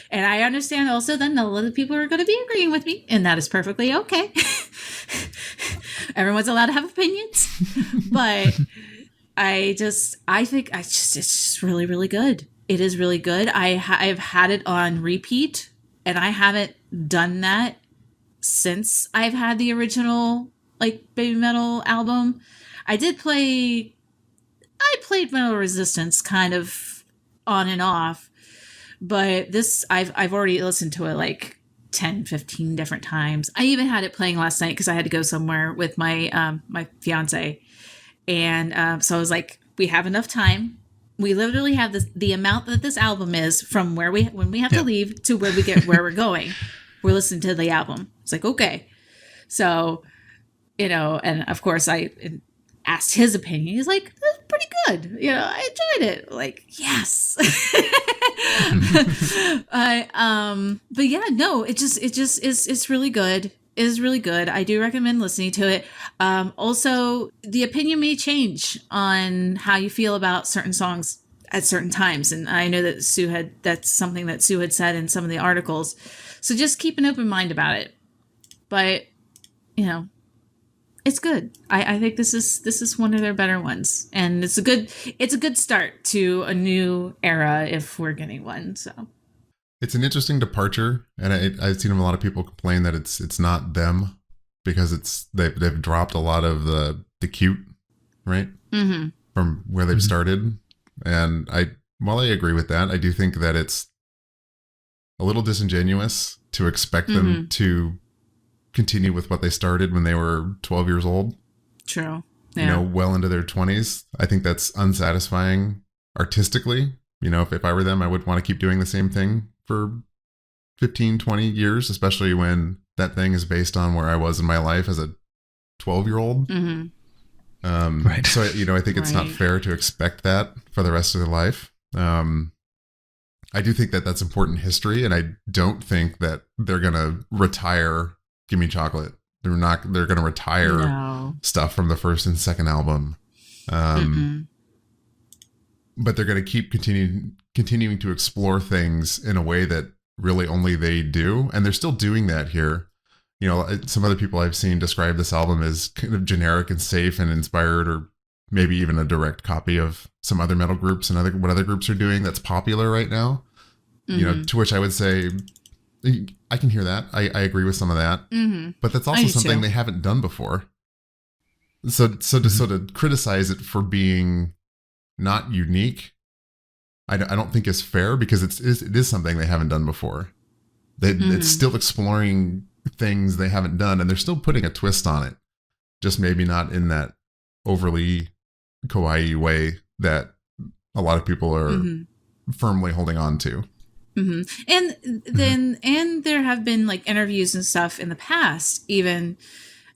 And I understand also that not a lot of people are going to be agreeing with me, and that is perfectly okay. Everyone's allowed to have opinions, but I think it's just really, really good. It is really good. I've had it on repeat, and I haven't done that since I've had the original Baby Metal album. I played Metal Resistance kind of on and off, but this I've already listened to it 10, 15 different times. I even had it playing last night because I had to go somewhere with my my fiance, and so I was like, we have enough time. We literally have the amount that this album is from when we have to leave to where we're going. We're listening to the album. It's like, okay. So, and of course I asked his opinion. He's like, that's pretty good. I enjoyed it. Yes. But yeah, no, it's really good. It is really good. I do recommend listening to it. Also, the opinion may change on how you feel about certain songs at certain times. And I know that that's something that Sue had said in some of the articles. So just keep an open mind about it. But, it's good. I think this is one of their better ones. And it's a good start to a new era if we're getting one. So it's an interesting departure, and I've seen a lot of people complain that it's not them because they've dropped a lot of the cute, right? Mm-hmm. From where they've started. And while I agree with that, I do think that it's a little disingenuous to expect them to continue with what they started when they were 12 years old. True. Yeah. Well into their 20s. I think that's unsatisfying artistically. If I were them, I would want to keep doing the same thing for 15, 20 years, especially when that thing is based on where I was in my life as a 12-year-old. Mm-hmm. Right. So, I think it's not fair to expect that for the rest of their life. I do think that that's important history, and I don't think that they're going to retire Gimme Chocolate. They're going to retire stuff from the first and second album. But they're going to keep continuing to explore things in a way that really only they do. And they're still doing that here. Some other people I've seen describe this album as kind of generic and safe and inspired, or maybe even a direct copy of some other metal groups and what other groups are doing that's popular right now. To which I would say I can hear that. I agree with some of that. Mm-hmm. But that's I also do something too. they haven't done before. So to criticize it for being not unique, I don't think is fair, because it is something they haven't done before. It's still exploring things they haven't done, and they're still putting a twist on it. Just maybe not in that overly kawaii way that a lot of people are firmly holding on to. Mm-hmm. And then, and there have been like interviews and stuff in the past, even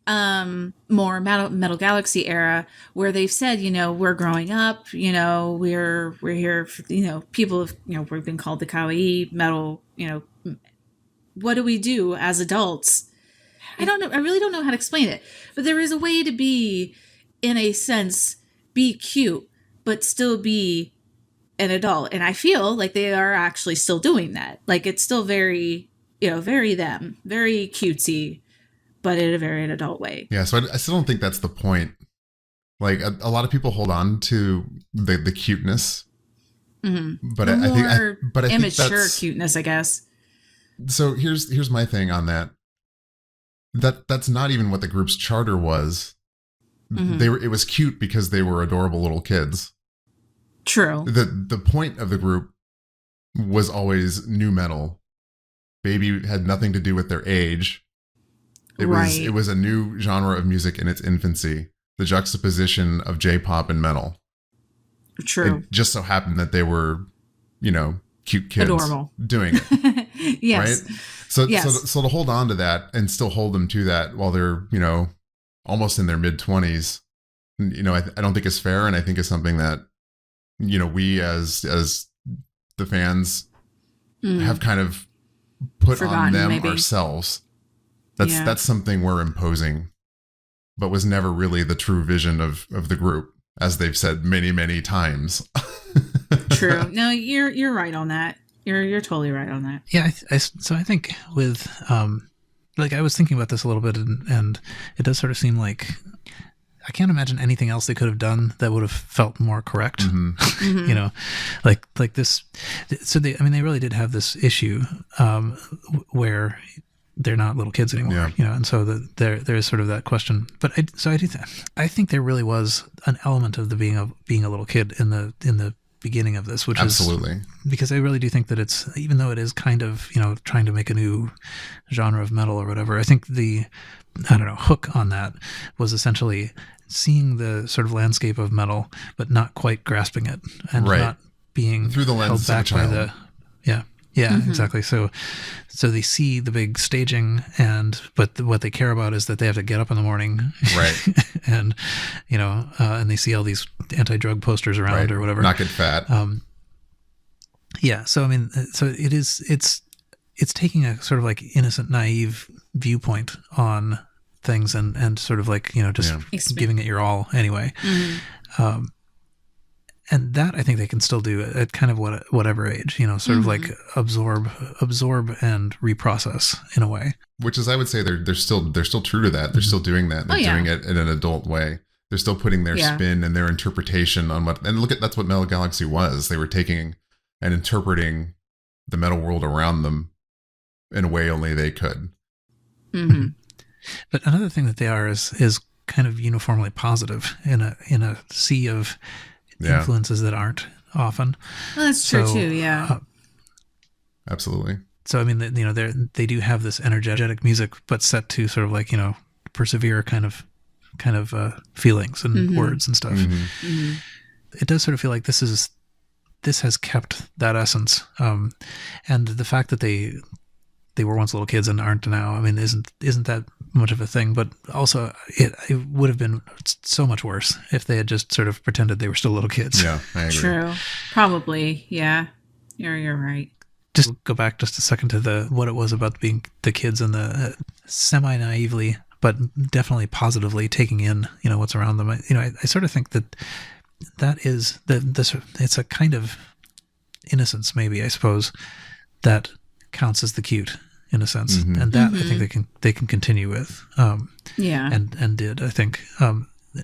more Metal Galaxy era, where they've said, you know, we're growing up, you know, we're here, for, you know, people have, you know, we've been called the kawaii metal, you know, what do we do as adults? I don't know. I really don't know how to explain it, but there is a way to be, in a sense, be cute, but still be an adult. And I feel like they are actually still doing that. Like, it's still very, you know, very them, very cutesy, but in a very adult way. Yeah, so I still don't think that's the point. Like, a lot of people hold on to the cuteness, but The I more think immature that's cuteness, I guess. So here's my thing on that. That's not even what the group's charter was. It was cute because they were adorable little kids. True. The point of the group was always new metal. Baby had nothing to do with their age. It was a new genre of music in its infancy. The juxtaposition of J-pop and metal. True. It just so happened that they were, you know, cute kids Adorable. doing it. Yes. Right? So to hold on to that and still hold them to that while they're, you know, almost in their mid-20s, you know, I don't think is fair, and I think is something that, you know, we as the fans have kind of put Forgotten, on them maybe. ourselves. That's something we're imposing, but was never really the true vision of the group, as they've said many, many times. True. No, you're right on that. You're totally right on that. Yeah, so I think with like, I was thinking about this a little bit, and it does sort of seem like I can't imagine anything else they could have done that would have felt more correct. You know, like this. So they really did have this issue where they're not little kids anymore. You know, and so there is sort of that question. But I think there really was an element of being a little kid in the beginning of this, which Absolutely. is because I really do think that it's, even though it is kind of, you know, trying to make a new genre of metal or whatever, I think the hook on that was essentially seeing the sort of landscape of metal, but not quite grasping it, and not being through the lens held of a back by child. Yeah, exactly. So they see the big staging, but what they care about is that they have to get up in the morning, right? And you know, and they see all these anti-drug posters around or whatever. Not get fat. Yeah. So I mean, so it's taking a sort of like innocent, naive viewpoint on things, and sort of like, you know, just giving it your all anyway. And that I think they can still do at kind of whatever age, you know, sort of like absorb and reprocess in a way. Which is, I would say, they're still true to that. They're still doing that. They're doing it in an adult way. They're still putting their spin and their interpretation on what. And that's what Metal Galaxy was. They were taking and interpreting the metal world around them in a way only they could. But another thing that they are is kind of uniformly positive in a sea of influences that aren't often. Well, that's true too. Yeah. Absolutely. So I mean, you know, they do have this energetic music, but set to sort of like, you know, persevere kind of feelings and words and stuff. It does sort of feel like this has kept that essence, and the fact that they were once little kids and aren't now, I mean, isn't that much of a thing? But also, it would have been so much worse if they had just sort of pretended they were still little kids. Yeah, I agree. True. Probably. Yeah. You're right. Just go back just a second to what it was about being the kids and the semi-naively, but definitely positively taking in, you know, what's around them. You know, I sort of think that is it's a kind of innocence, maybe, I suppose, that counts as the cute in a sense, and that I think they can continue with. And did, I think,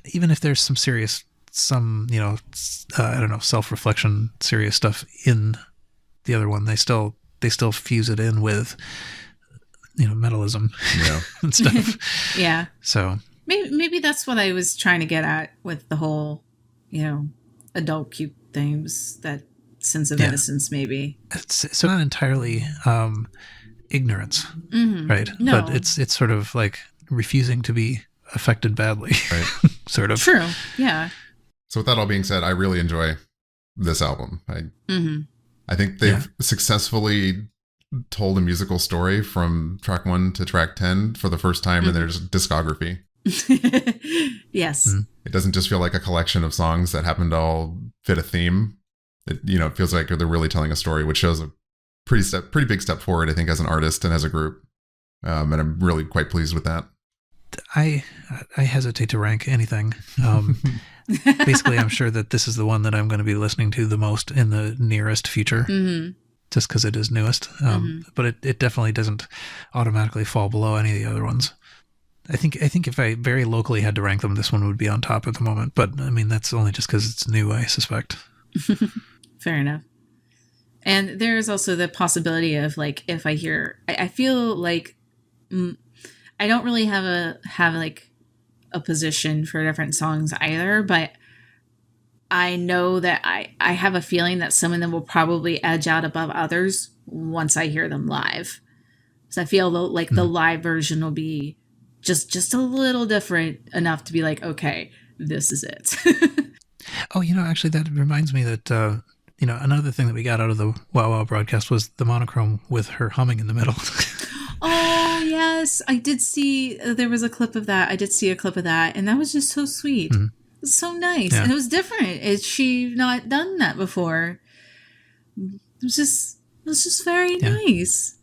even if there's some you know, I don't know, self-reflection, serious stuff in the other one, they still they still fuse it in with, Metalism Yeah. and stuff. Yeah. So Maybe that's what I was trying to get at with the whole, adult cute themes, that sense of innocence, maybe. it's not entirely ignorance, Mm-hmm. right? No. But it's sort of like refusing to be affected badly, Right. sort of. True. Yeah. So with that all being said, I really enjoy this album. Mm-hmm. I think they've successfully told a musical story from track 1 to track 10 for the first time in their discography. Yes. Mm-hmm. It doesn't just feel like a collection of songs that happen to all fit a theme. It feels like they're really telling a story, which shows a pretty big step forward, I think, as an artist and as a group. And I'm really quite pleased with that. I hesitate to rank anything. Basically, I'm sure that this is the one that I'm going to be listening to the most in the nearest future, just because it is newest. But it definitely doesn't automatically fall below any of the other ones. I think if I very locally had to rank them, this one would be on top at the moment. But I mean, that's only just because it's new, I suspect. Fair enough. And there's also the possibility of, like, if I feel like I don't really have a position for different songs either, but I know that I have a feeling that some of them will probably edge out above others once I hear them live. So I feel like the live version will be just a little different enough to be like, okay, this is it. Oh, actually, that reminds me that, another thing that we got out of the WOWOW broadcast was the Monochrome with her humming in the middle. Oh, yes. I did see, there was a clip of that. I did see a clip of that, and that was just so sweet. It was so nice. Yeah. And it was different. She not done that before. It was just very nice.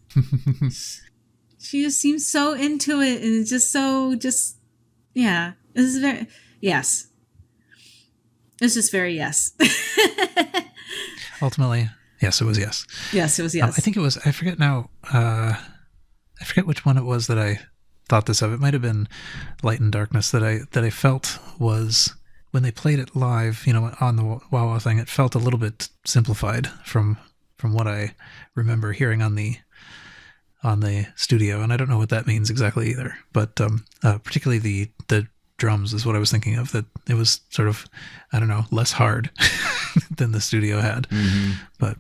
She just seems so into it, and yeah. This is very, yes. It's just very yes. Ultimately, yes, it was yes. Yes, it was yes. I think it was, I forget now, I forget which one it was that I thought this of. It might have been Light and Darkness that I felt was, when they played it live, on the WOWOW thing, it felt a little bit simplified from what I remember hearing on the studio, and I don't know what that means exactly either. But particularly the drums is what I was thinking of. That it was sort of, I don't know, less hard than the studio had, but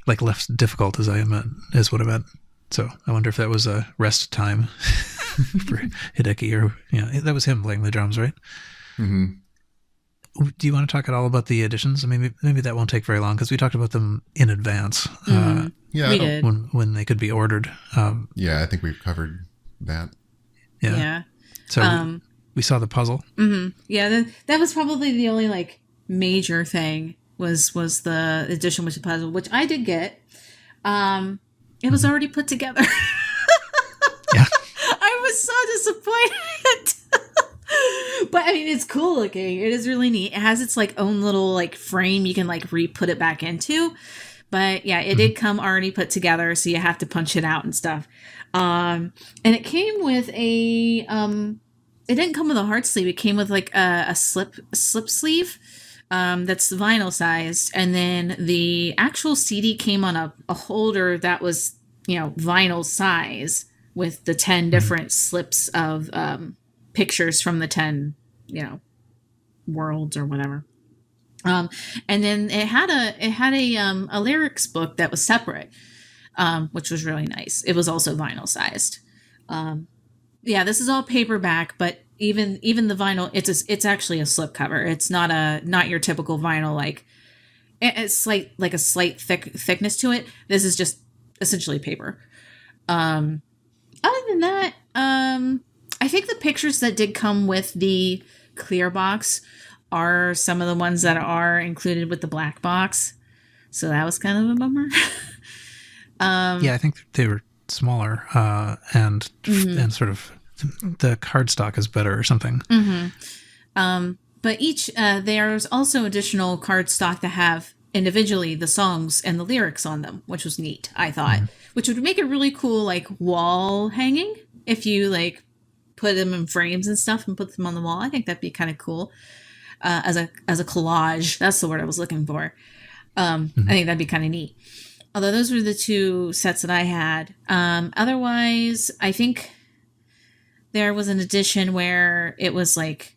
like less difficult is what I meant. So I wonder if that was a rest time for Hideki, or that was him playing the drums, right? Mm-hmm. Do you want to talk at all about the additions? I mean, maybe that won't take very long because we talked about them in advance. Yeah, we did. When they could be ordered. Yeah, I think we've covered that. Yeah. So we saw the puzzle. Mm-hmm. Yeah, that was probably the only like major thing was the addition with the puzzle, which I did get. It was already put together. Yeah. I was so disappointed. But I mean, it's cool looking. It is really neat. It has its like own little like frame you can like re-put it back into. But yeah, it did come already put together, so you have to punch it out and stuff. And it came with a it didn't come with a hard sleeve. It came with like a slip sleeve that's vinyl sized, and then the actual CD came on a holder that was vinyl size with the 10 different slips of pictures from the 10 worlds or whatever. And then it had a lyrics book that was separate, which was really nice. It was also vinyl sized. Yeah, this is all paperback, but even the vinyl, it's actually a slipcover. It's not your typical vinyl, like it's like a slight thickness to it. This is just essentially paper. Other than that, I think the pictures that did come with the clear box are some of the ones that are included with the black box. So that was kind of a bummer. Yeah, I think they were smaller and sort of the cardstock is better or something. But there's also additional cardstock that have individually the songs and the lyrics on them, which was neat, I thought. Which would make it really cool, like wall hanging if you like put them in frames and stuff and put them on the wall. I think that'd be kind of cool as a collage. That's the word I was looking for. I think that'd be kind of neat. Although those were the two sets that I had. Otherwise, I think there was an edition where it was like,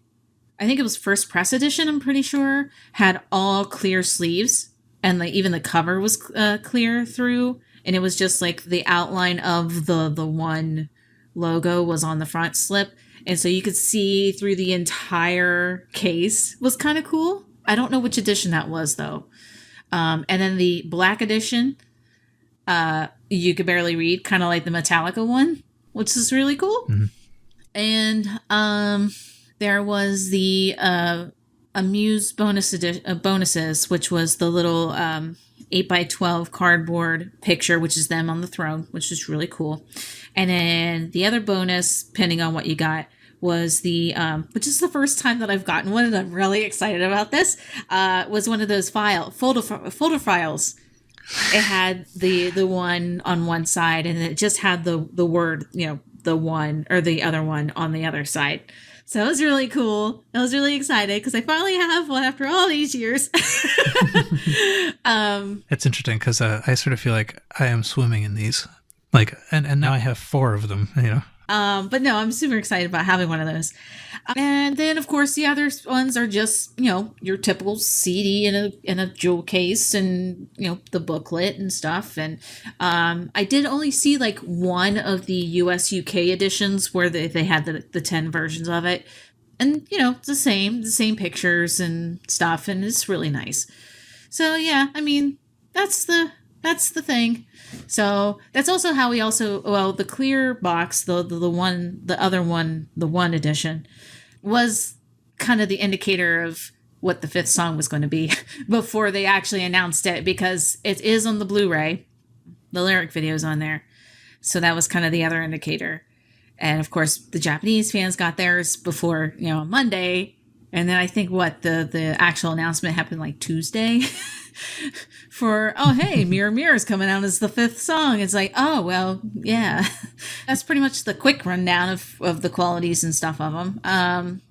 I think it was first press edition, I'm pretty sure, had all clear sleeves. And like even the cover was clear through. And it was just like the outline of the one logo was on the front slip. And so you could see through the entire case. Was kind of cool. I don't know which edition that was, though. And then the black edition, you could barely read, kind of like the Metallica one, which is really cool. And there was the Amuse bonuses, which was the little 8x12 cardboard picture, which is them on the throne, which is really cool. And then the other bonus, depending on what you got, was the, which is the first time that I've gotten one, and I'm really excited about this, was one of those folder files. It had the one on one side, and it just had the word, the one or the other one on the other side. So it was really cool. I was really excited because I finally have one after all these years. It's interesting because I sort of feel like I am swimming in these, like, and now I have 4 of them, But no, I'm super excited about having one of those. And then, of course, the other ones are just, your typical CD in a jewel case and, the booklet and stuff. And I did only see like one of the US UK editions where they had the 10 versions of it. And, it's the same pictures and stuff. And it's really nice. So, yeah, I mean, that's the thing. So that's also how we the clear box, the one edition, was kind of the indicator of what the 5th song was going to be before they actually announced it, because it is on the Blu-ray, the lyric video's on there. So that was kind of the other indicator. And of course the Japanese fans got theirs before, Monday. And then I think the actual announcement happened like Tuesday. For, hey, Mirror is coming out as the 5th song. It's like, oh, well, yeah. That's pretty much the quick rundown of the qualities and stuff of them.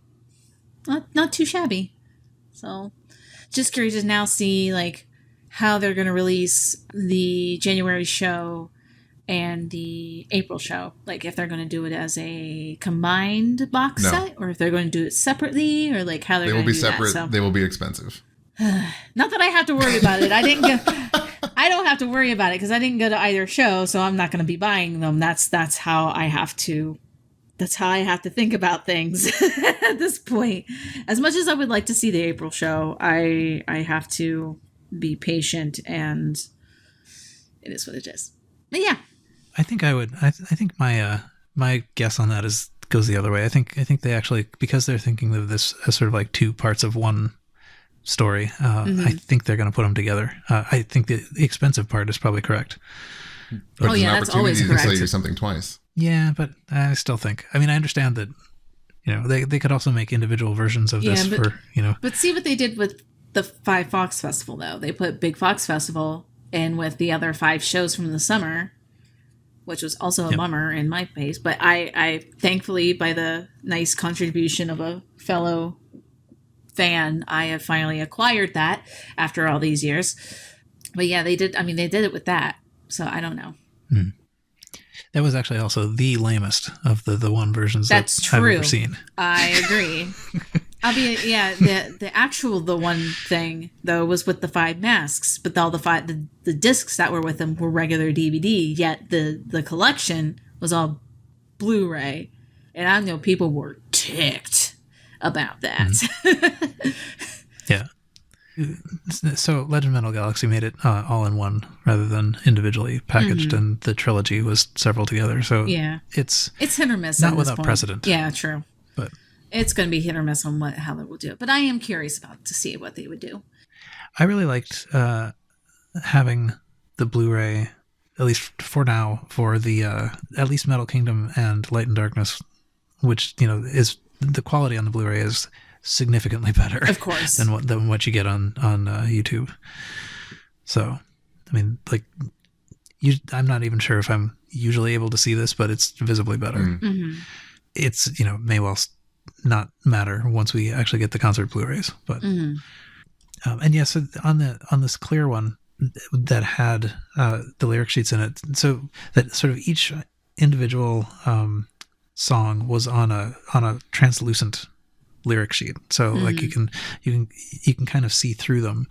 Not too shabby. So, just curious to now see, like, how they're going to release the January show and the April show. Like, if they're going to do it as a combined box set, or if they're going to do it separately, or, like, how they're going to do that. They will be separate. They will be expensive. Not that I have to worry about it. I don't have to worry about it because I didn't go to either show, so I'm not going to be buying them. That's how I have to. That's how I have to think about things at this point. As much as I would like to see the April show, I have to be patient, and it is what it is. But yeah, I think I would. I think my guess on that goes the other way. I think they actually, because they're thinking of this as sort of like 2 parts of one story. I think they're going to put them together. I think the expensive part is probably correct. But that's always correct. To sell you something twice. Yeah, but I still think. I mean, I understand that. They could also make individual versions of this for. But see what they did with the 5 Fox Festival, though. They put Big Fox Festival in with the other 5 shows from the summer, which was also a bummer in my case. But I thankfully, by the nice contribution of a fellow fan, I have finally acquired that after all these years. But yeah, they did. I mean, they did it with that. So I don't know. That was actually also the lamest of the one versions That's that true. I've ever seen. I agree. The actual the one thing though was with the 5 masks, but all the discs that were with them were regular DVD. Yet the collection was all Blu-ray, and I know people were ticked about that. Yeah. So Legend of Metal Galaxy made it all in one rather than individually packaged, and the trilogy was several together. So yeah, it's hit or miss. Not without precedent. Yeah, true. But it's going to be hit or miss on how they will do it. But I am curious to see what they would do. I really liked having the Blu-ray, at least for now, for the at least Metal Kingdom and Light and Darkness, which is the quality on the Blu-ray is significantly better, of course, than what you get on YouTube. So, I mean, like, I'm not even sure if I'm usually able to see this, but it's visibly better. Mm-hmm. It's may well not matter once we actually get the concert Blu-rays, but And yes, yeah, so on this clear one that had the lyric sheets in it, so that sort of each individual song was on a translucent lyric sheet. So like you can kind of see through them,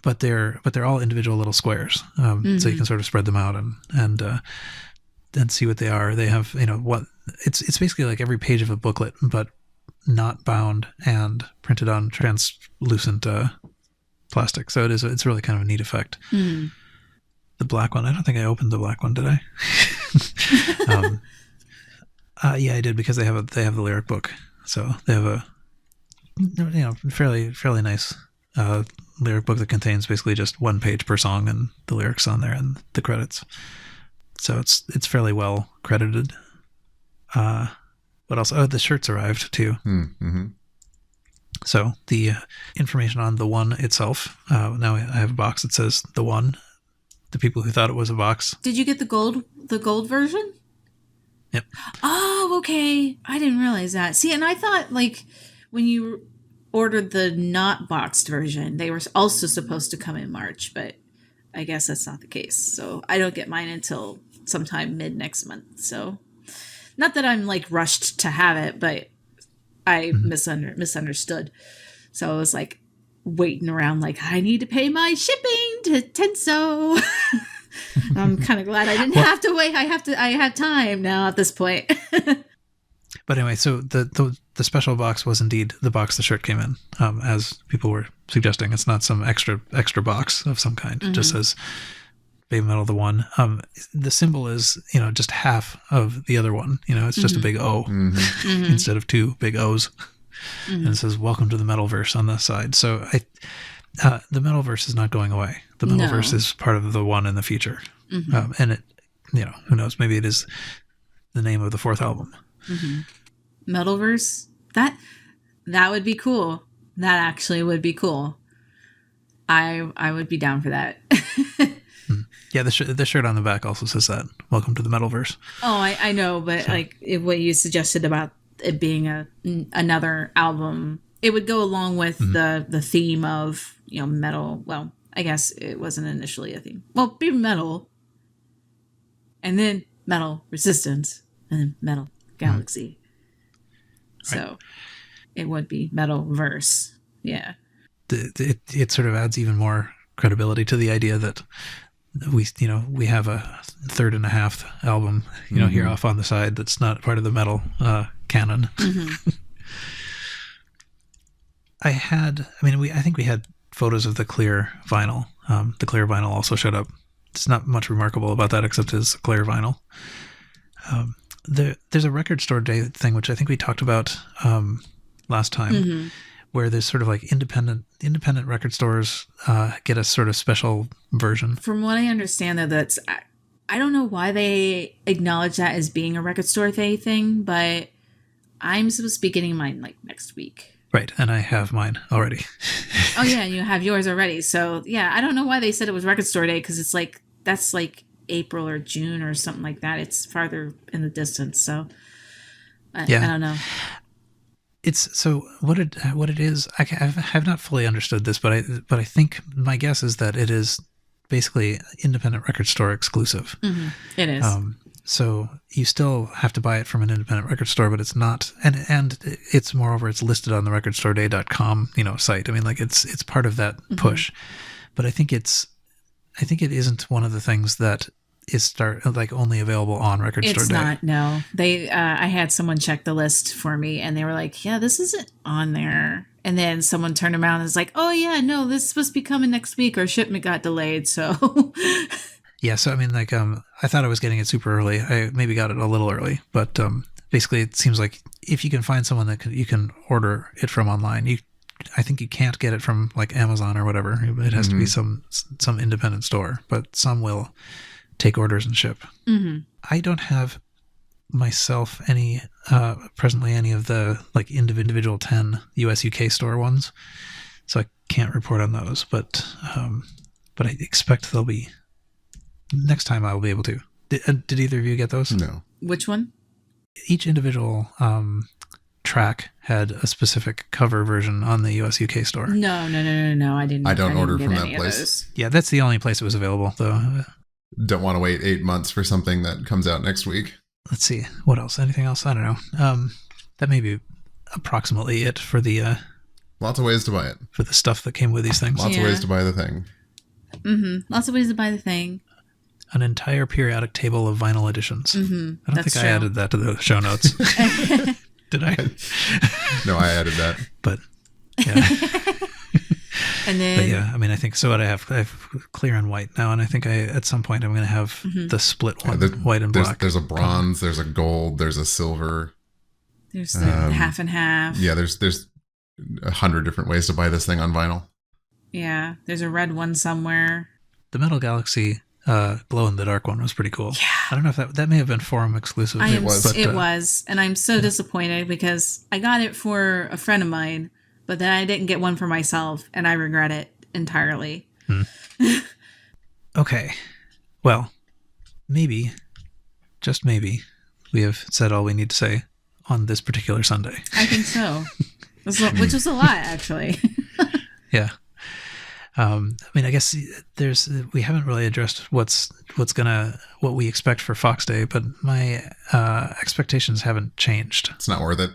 but they're all individual little squares. So you can sort of spread them out and see what they are. They have, what it's basically like every page of a booklet, but not bound and printed on translucent plastic. So it's really kind of a neat effect. The black one, I don't think I opened the black one, did I? Yeah, I did, because they have the lyric book. So they have a fairly nice lyric book that contains basically just one page per song and the lyrics on there and the credits. So it's fairly well credited. What else? Oh, the shirts arrived too. Mm-hmm. So the information on the one itself. Now I have a box that says the one. The people who thought it was a box. Did you get the gold version? Yep. Oh, okay. I didn't realize that. See, and I thought like when you ordered the not boxed version, they were also supposed to come in March, but I guess that's not the case. So I don't get mine until sometime mid next month. So not that I'm like rushed to have it, but I misunderstood. So I was like waiting around like, I need to pay my shipping to Tenso. I'm kind of glad I didn't have to wait. I have time now at this point. But anyway, so the special box was indeed the box the shirt came in, as people were suggesting. It's not some extra box of some kind. It just says Baby Metal the One. The symbol is, just half of the other one. It's just a big O instead of two big O's. And it says "Welcome to the Metalverse" on the side. So the Metalverse is not going away. The Metalverse is part of the one in the future. And it, who knows? Maybe it is the name of the fourth album. Metalverse, that would be cool. That actually would be cool. I would be down for that. Yeah, the shirt on the back also says that. Welcome to the Metalverse. Oh, I know, but so, like what you suggested about it being another album, it would go along with the theme of metal. Well, I guess it wasn't initially a theme. Well, be metal, and then Metal Resistance, and then Metal Galaxy. So it would be Metalverse. Yeah. It sort of adds even more credibility to the idea that we have a third and a half album, here off on the side that's not part of the metal canon. I think we had photos of the clear vinyl. The clear vinyl also showed up. It's not much remarkable about that except it's clear vinyl. There's a record store day thing, which I think we talked about last time, where there's sort of like independent record stores get a sort of special version. From what I understand, though, I don't know why they acknowledge that as being a record store day thing, but I'm supposed to be getting mine like next week. Right, and I have mine already. Oh yeah, you have yours already. So yeah, I don't know why they said it was record store day, because it's like that's like April or June or something like that. It's farther in the distance, so I don't know. It's so what it is. I have not fully understood this, but I think my guess is that it is basically independent record store exclusive. It is. So you still have to buy it from an independent record store, but it's not, and it's moreover it's listed on the recordstoreday.com site. I mean, like it's part of that push, but I think it isn't one of the things that is only available on Record Store Day. It's not. No, they. I had someone check the list for me, and they were like, "Yeah, this isn't on there." And then someone turned around and was like, "Oh yeah, no, this is supposed to be coming next week. Our shipment got delayed." So. Yeah, so I mean, like, I thought I was getting it super early. I maybe got it a little early, but basically, it seems like if you can find someone that you can order it from online, I think you can't get it from like Amazon or whatever. It has to be some independent store, but some will take orders and ship. I don't have myself presently any of the like individual 10 US UK store ones, so I can't report on those. But I expect they'll be. Next time I'll be able to. Did either of you get those? No. Which one? Each individual track had a specific cover version on the US UK store. No. I didn't. I don't order get from any that of place. those. Yeah, that's the only place it was available, though. Don't want to wait 8 months for something that comes out next week. Let's see. What else? Anything else? I don't know. That may be approximately it for the Lots of ways to buy it. for the stuff that came with these things. Lots of ways to buy the thing. Lots of ways to buy the thing. An entire periodic table of vinyl editions. I don't That's think I true. added that to the show notes. Did I? No, I added that. But yeah. And then But yeah, I mean, I think so. What I have clear and white now, and I think at some point I'm going to have the split one, white and black. There's a bronze, there's a gold, there's a silver. there's the half and half. Yeah, there's 100 different ways to buy this thing on vinyl. Yeah, there's a red one somewhere. The Metal Galaxy glow in the dark one was pretty cool. Yeah. I don't know if that may have been forum exclusive. It was. was, and I'm so disappointed because I got it for a friend of mine, but then I didn't get one for myself, and I regret it entirely. Okay. Well, maybe, just maybe, we have said all we need to say on this particular Sunday. I think so. Which was a lot, actually. Yeah. I mean, I guess we haven't really addressed what we expect for Fox Day, but my expectations haven't changed. It's not worth it.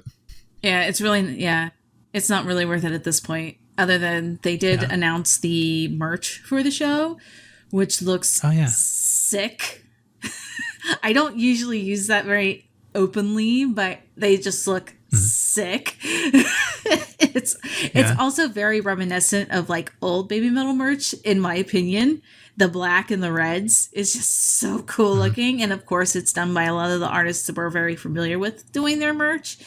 Yeah, it's not really worth it at this point, other than they did announce the merch for the show, which looks sick. I don't usually use that very openly, but they just look sick. It's also very reminiscent of like old Baby Metal merch, in my opinion. The black and the reds is just so cool looking, and of course it's done by a lot of the artists that we're very familiar with doing their merch.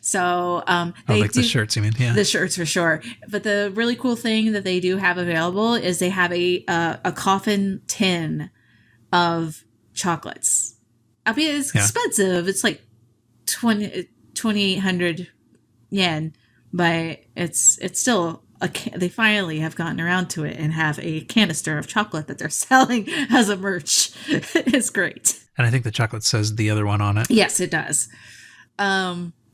So the shirts, you mean? Yeah, the shirts for sure. But the really cool thing that they do have available is they have a coffin tin of chocolates. I mean, it's expensive. It's like 2,800 yen, but it's still they finally have gotten around to it and have a canister of chocolate that they're selling as a merch. It's great. And I think the chocolate says the other one on it. Yes, it does.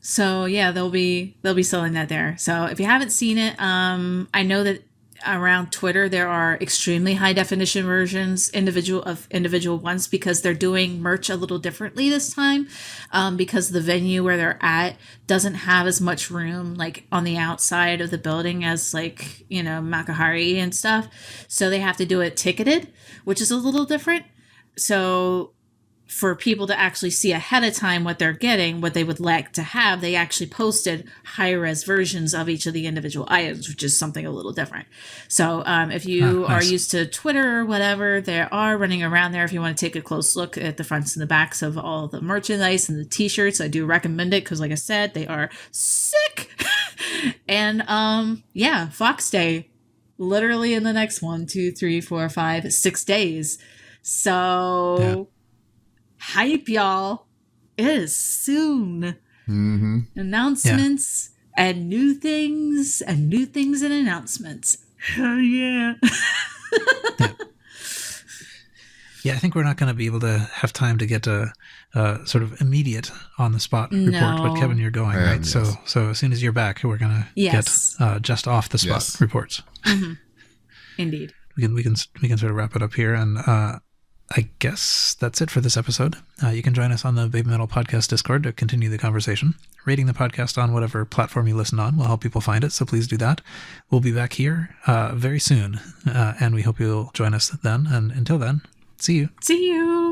So yeah, they'll be selling that there. So if you haven't seen it, I know that around Twitter there are extremely high definition versions, individual ones, because they're doing merch a little differently this time, because the venue where they're at doesn't have as much room like on the outside of the building as like, Makahari and stuff. So they have to do it ticketed, which is a little different. So for people to actually see ahead of time what they're getting, what they would like to have, they actually posted high-res versions of each of the individual items, which is something a little different. So if you are used to Twitter or whatever, they are running around there. If you want to take a close look at the fronts and the backs of all the merchandise and the t-shirts, I do recommend it because, like I said, they are sick. And Fox Day, literally in the next 1, 2, 3, 4, 5, 6 days. So... Yeah. Hype, y'all. It is soon. Announcements and new things and announcements. Hell yeah. Yeah, I think we're not going to be able to have time to get a sort of immediate on the spot report. But Kevin, you're going, right? Yes. So as soon as you're back, we're going to get just off the spot reports. Indeed. We can sort of wrap it up here, and I guess that's it for this episode. You can join us on the Baby Metal Podcast Discord to continue the conversation. Rating the podcast on whatever platform you listen on will help people find it, so please do that. We'll be back here very soon, and we hope you'll join us then. And until then, see you. See you.